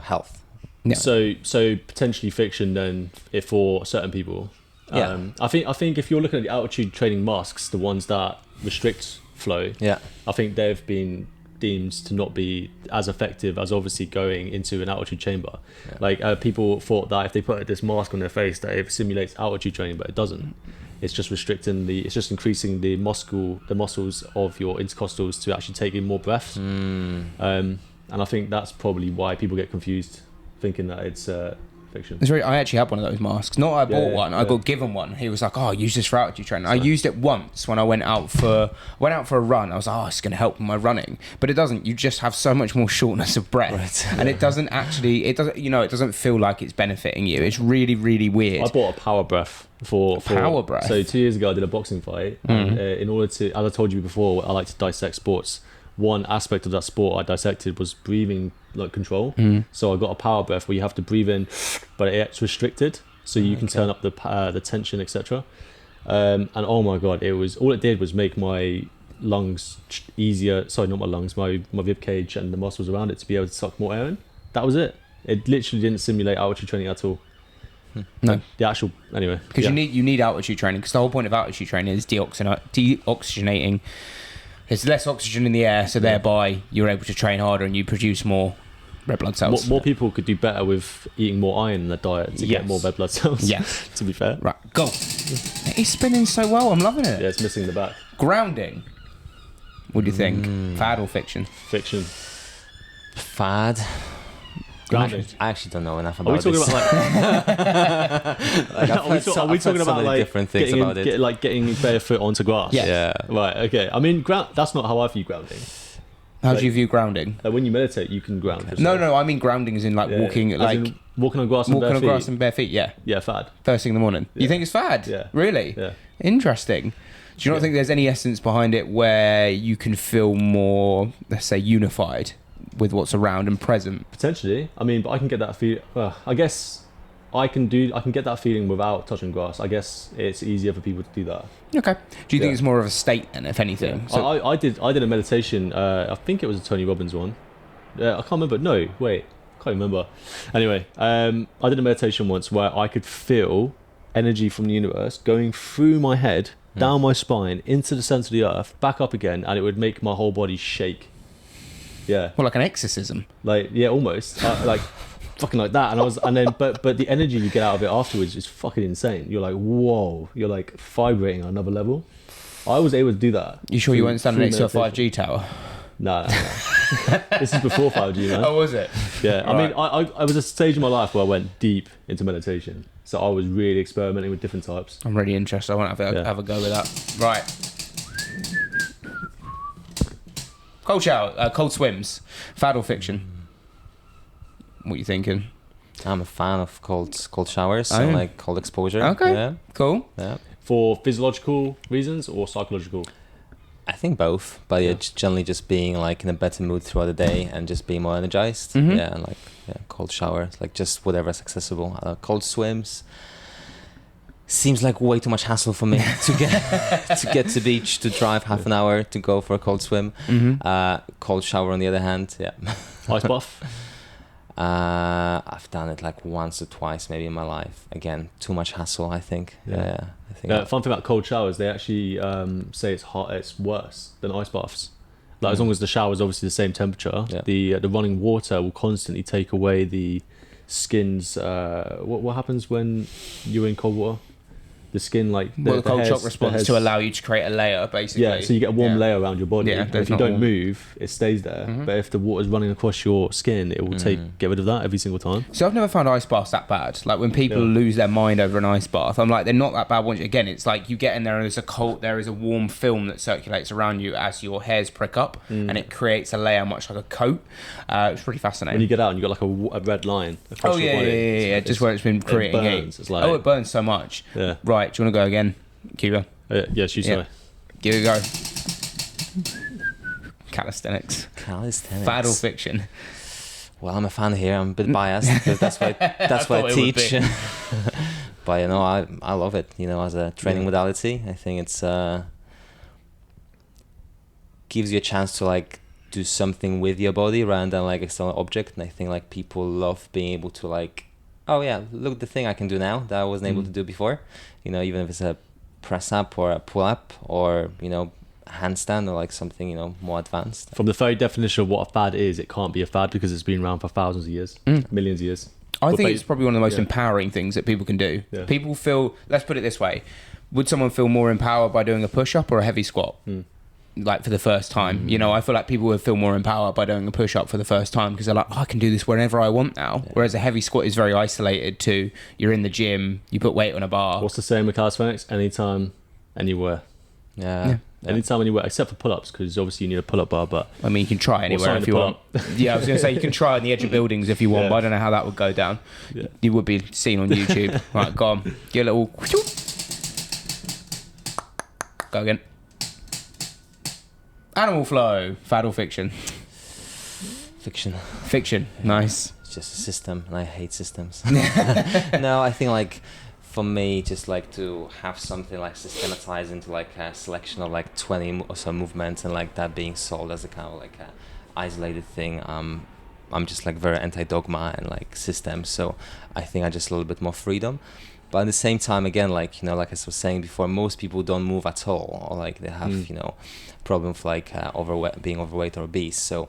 health. Yeah. So potentially fiction then, if for certain people. Yeah. I think if you're looking at the altitude training masks, the ones that restrict flow, I think they've been deemed to not be as effective as obviously going into an altitude chamber. Like people thought that if they put this mask on their face that it simulates altitude training, but it doesn't. It's just it's just increasing the muscles of your intercostals to actually take in more breaths. And I think that's probably why people get confused, thinking that it's Fiction. It's I actually had one of those masks. Not I bought one. I got given one. He was like, "Oh, use this for altitude training." I used it once when I went out for a run. I was like, "Oh, it's going to help with my running," but it doesn't. You just have so much more shortness of breath, and it doesn't actually. It doesn't feel like it's benefiting you. It's really, really weird. I bought a power breath for power breath. So 2 years ago, I did a boxing fight. And, in order to, as I told you before, I like to dissect sports. One aspect of that sport I dissected was breathing like control. So I got a power breath where you have to breathe in, but it's restricted, so you can turn up the tension, etc. And oh my god, all it did was make my lungs easier. Sorry, not my lungs, my rib cage and the muscles around it to be able to suck more air in. That was it. It literally didn't simulate altitude training at all. No, the actual anyway. Because you need altitude training. Because the whole point of altitude training is deoxygenating. There's less oxygen in the air, so thereby you're able to train harder and you produce more red blood cells. More people could do better with eating more iron in their diet to get more red blood cells. Yeah. To be fair. Right, go. He's spinning so well. I'm loving it. Yeah, it's missing the back. Grounding. What do you think? Fad or fiction? Fiction. Fad. Grounding. I actually don't know enough Are we about talking this. about like? Are we talking about like different things about it? Getting barefoot onto grass? Yeah. Right. Okay. I mean, that's not how I view grounding. How do you view grounding? When you meditate, you can ground yourself. No. I mean grounding is in like walking, walking on grass and bare feet. Walking on grass and bare feet. Yeah. Yeah, fad. First thing in the morning. You think it's fad? Yeah. Really? Yeah. Interesting. Do you not think there's any essence behind it where you can feel more, let's say, unified with what's around and present? Potentially. I mean, but I can get that feel. I guess I can get that feeling without touching grass. I guess it's easier for people to do that. Okay. Do you think it's more of a state then, if anything? Yeah. So, I did a meditation. I think it was a Tony Robbins one. I can't remember. No, wait, can't remember. Anyway, I did a meditation once where I could feel energy from the universe going through my head, down my spine, into the center of the earth, back up again, and it would make my whole body shake. Yeah. Well, like an exorcism. Like, yeah, almost. Like fucking like that. But the energy you get out of it afterwards is fucking insane. You're like, whoa. You're like vibrating on another level. I was able to do that. You sure you weren't standing next to a 5G tower? No. This is before 5G, man. Oh, was it? Yeah. Right. I mean, I was a stage in my life where I went deep into meditation. So I was really experimenting with different types. I'm really interested. I want to have a go with that. Right. Cold shower, cold swims, fad or fiction? What are you thinking? I'm a fan of cold showers and like cold exposure. Okay. Yeah. Cool. Yeah. For physiological reasons or psychological? I think both, but generally just being like in a better mood throughout the day and just being more energized. Mm-hmm. Yeah, and like cold showers, like just whatever's accessible. Cold swims seems like way too much hassle for me to get to beach, to drive half an hour to go for a cold swim. Mm-hmm. Cold shower on the other hand, Ice bath? I've done it like once or twice maybe in my life. Again, too much hassle, I think. I think. Fun thing about cold showers, they actually say it's worse than ice baths. Like as long as the shower is obviously the same temperature, the running water will constantly take away the skin's. What happens when you're in cold water? The skin, like the cold shock response to allow you to create a layer, basically. Yeah, so you get a warm layer around your body. Yeah, if you don't move, it stays there. But if the water's running across your skin, it will get rid of that every single time. So I've never found ice baths that bad. Like when people lose their mind over an ice bath, I'm like, they're not that bad. Once again, it's like you get in there and there is a warm film that circulates around you as your hairs prick up, and it creates a layer much like a coat. It's pretty fascinating. When you get out and you got like a red line across your body. Yeah. Just where it's been creating burns. It's like, it burns so much. Yeah. Right, do you want to go again, Kuba? Yes, you say. Give it a go. Calisthenics. Fad or fiction? Well, I'm a fan here. I'm a bit biased because that's why I teach. But I love it. As a training modality, I think it's gives you a chance to like do something with your body rather than like external object. And I think like people love being able to like, oh yeah, look the thing I can do now that I wasn't able to do before. Even if it's a press up or a pull up or handstand or like something more advanced. From the very definition of what a fad is, it can't be a fad because it's been around for thousands of years, millions of years. I think it's probably one of the most empowering things that people can do. Yeah. People feel, let's put it this way, would someone feel more empowered by doing a push-up or a heavy squat? like for the first time. You know, I feel like people would feel more empowered by doing a push-up for the first time because they're like, I can do this whenever I want now. Yeah. Whereas a heavy squat is very isolated to, you're in the gym, you put weight on a bar. What's the saying with calisthenics? Anytime, anywhere. Yeah. Anytime, anywhere, except for pull-ups, because obviously you need a pull-up bar. But I mean, you can try anywhere if you want. Yeah, I was going to say you can try on the edge of buildings if you want, but I don't know how that would go down. Yeah. You would be seen on YouTube. Right, go on. Get a little. Go again. Animal flow, fad or fiction? Fiction, nice. It's just a system, and I hate systems. No, I think like for me, just like to have something like systematized into like a selection of like 20 or so movements, and like that being sold as a kind of like a isolated thing. I'm just like very anti-dogma and like systems, so I think I just a little bit more freedom. But at the same time, again, like, you know, like I was saying before, most people don't move at all, or like they have, you know, problems like being overweight or obese. So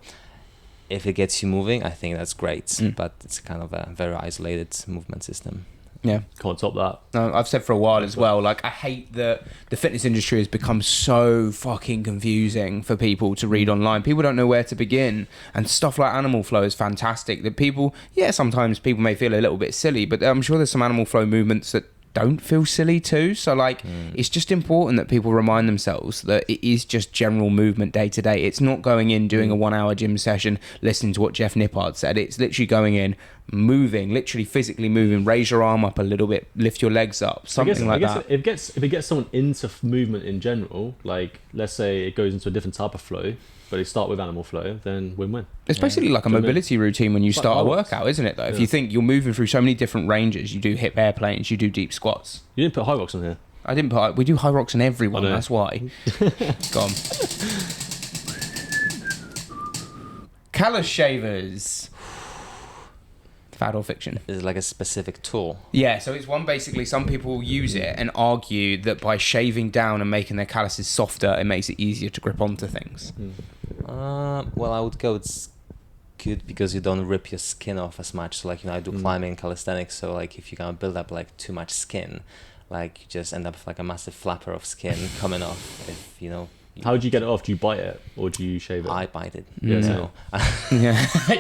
if it gets you moving, I think that's great. But it's kind of a very isolated movement system. Yeah, can't top that. No, I've said for a while as well, like I hate that the fitness industry has become so fucking confusing for people to read online. People don't know where to begin, and stuff like animal flow is fantastic. That people, sometimes people may feel a little bit silly, but I'm sure there's some animal flow movements that don't feel silly too. So like it's just important that people remind themselves that it is just general movement day to day. It's not going in doing a 1 hour gym session listening to what Jeff Nippard said. It's literally going in, moving, literally physically moving, raise your arm up a little bit, lift your legs up, something like that. If it gets someone into movement in general, like let's say it goes into a different type of flow, but they start with animal flow, then win-win. It's basically like a mobility routine when you start a workout, isn't it, though? If you think you're moving through so many different ranges, you do hip airplanes, you do deep squats. You didn't put high rocks on here. I didn't put... We do high rocks on everyone, that's why. Go on. Callus shavers. Fad or fiction? Is it like a specific tool? Yeah, so it's one basically, some people use it and argue that by shaving down and making their calluses softer, it makes it easier to grip onto things. Well, I would go, it's good because you don't rip your skin off as much. So like, you know, I do climbing and calisthenics, so like if you kind of build up like too much skin, like you just end up with like a massive flapper of skin coming off if, you know. How would you get it off? Do you bite it or do you shave it? I bite it. Yeah, so.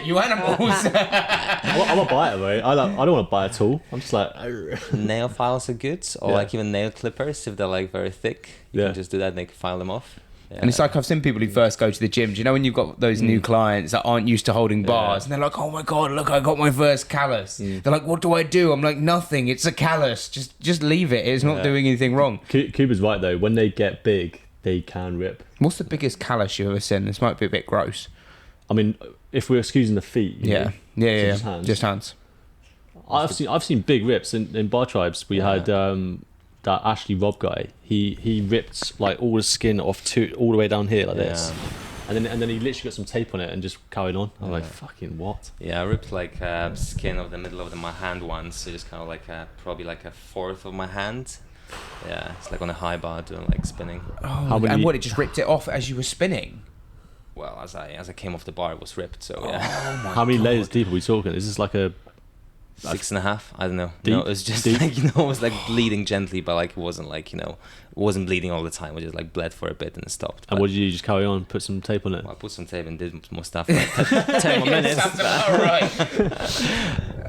You animals. I'm a biter, right? I don't want to bite at all. I'm just like... Nail files are good, or like even nail clippers if they're like very thick. You can just do that and they can file them off. Yeah. And it's like I've seen people who first go to the gym. Do you know when you've got those new clients that aren't used to holding bars and they're like, oh my God, look, I got my first callus. They're like, what do I do? I'm like, nothing. It's a callus. Just leave it. It's not doing anything wrong. Kuba's right though. When they get big, they can rip. What's the biggest callus you've ever seen? This might be a bit gross. I mean, if we're excusing the feet, yeah. Just hands. I've seen big rips in bar tribes. We had that Ashley Robb guy. He ripped like all the skin off all the way down here like this, and then he literally got some tape on it and just carried on. I'm like, fucking what? Yeah, I ripped like skin of the middle of my hand once, so just kind of like probably like a fourth of my hand. Yeah, it's like on a high bar doing like spinning. And what, it just ripped it off as you were spinning? Well, as I came off the bar, it was ripped. So How many layers deep are we talking? Is this like a 6.5? I don't know. Deep? No, it was just like, you know, it was like bleeding gently, but like it wasn't like, you know, it wasn't bleeding all the time. It just like bled for a bit and it stopped. And what did you just carry on? Put some tape on it? Well, I put some tape and did more stuff. Like 10 more minutes. Sounds about right.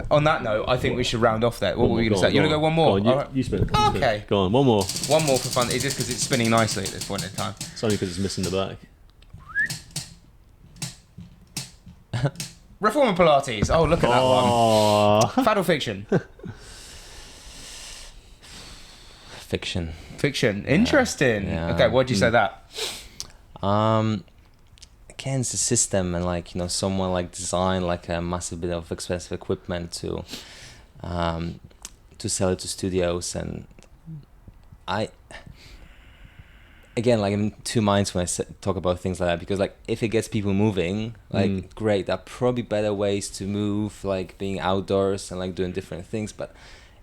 On that note, I think we should round off there. What were we going to say? You want to go one more? Go on, you spin. Okay. Go on, one more. One more for fun. Is this because it's spinning nicely at this point in time? It's only because it's missing the back. Reformer Pilates. Oh, look at that one. Fad or fiction? Fiction. Fiction. Interesting. Yeah. Okay, why'd you say that? Again, it's a system, and like, you know, someone like designed like a massive bit of expensive equipment to sell it to studios, and again, like, I'm in two minds when I talk about things like that, because like if it gets people moving, like great, there are probably better ways to move, like being outdoors and like doing different things. But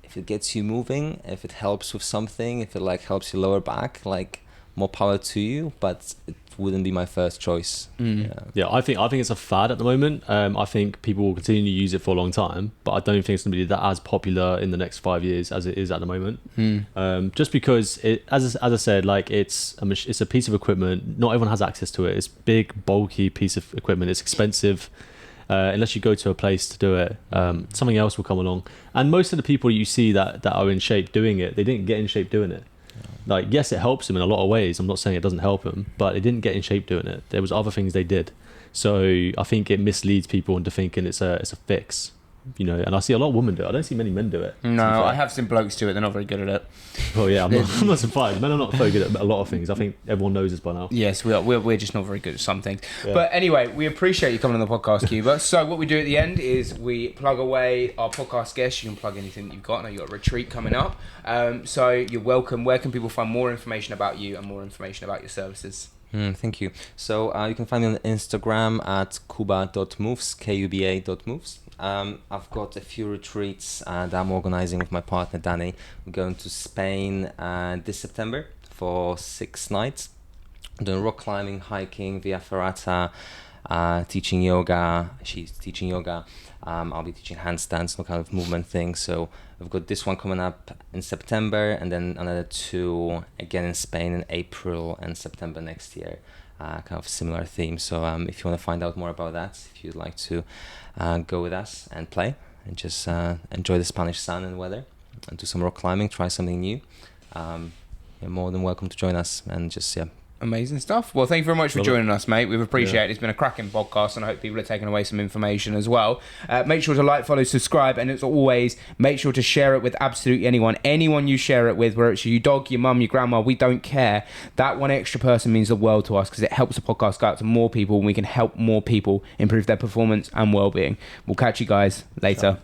if it gets you moving, if it helps with something, if it like helps your lower back, like more power to you. But wouldn't be my first choice. Yeah, I think it's a fad at the moment. I think people will continue to use it for a long time, but I don't think it's going to be that as popular in the next 5 years as it is at the moment. Just because it, as I said, like it's a piece of equipment. Not everyone has access to it. It's big, bulky piece of equipment. It's expensive. Unless you go to a place to do it, something else will come along. And most of the people you see that are in shape doing it, they didn't get in shape doing it. Like, yes, it helps them in a lot of ways. I'm not saying it doesn't help them, but they didn't get in shape doing it. There was other things they did. So I think it misleads people into thinking it's a fix. You know, and I see a lot of women do it. I don't see many men do it. No, I have seen blokes do it. They're not very good at it. Well, yeah, I'm not surprised. Men are not very good at a lot of things. I think everyone knows this by now. Yes, we are. We're just not very good at some things. Yeah. But anyway, we appreciate you coming on the podcast, Kuba. So what we do at the end is we plug away our podcast guests. You can plug anything that you've got. I know you've got a retreat coming up. So you're welcome. Where can people find more information about you and more information about your services? Thank you. So you can find me on Instagram at kuba.moves, kuba.moves. I've got a few retreats that I'm organizing with my partner Danny. We're going to Spain this September for 6 nights. I'm doing rock climbing, hiking, via ferrata, teaching yoga. She's teaching yoga. I'll be teaching handstands, no kind of movement thing. So I've got this one coming up in September, and then another 2 again in Spain in April and September next year. Kind of similar theme. So if you want to find out more about that, if you'd like to go with us and play and just enjoy the Spanish sun and weather and do some rock climbing, try something new, you're more than welcome to join us and just Amazing stuff. Well, thank you very much for joining us, mate. We've appreciated it. It's been a cracking podcast, and I hope people are taking away some information as well. Make sure to like, follow, subscribe, and as always, make sure to share it with absolutely anyone. Anyone you share it with, whether it's your dog, your mum, your grandma, we don't care. That one extra person means the world to us because it helps the podcast go out to more people, and we can help more people improve their performance and well-being. We'll catch you guys later.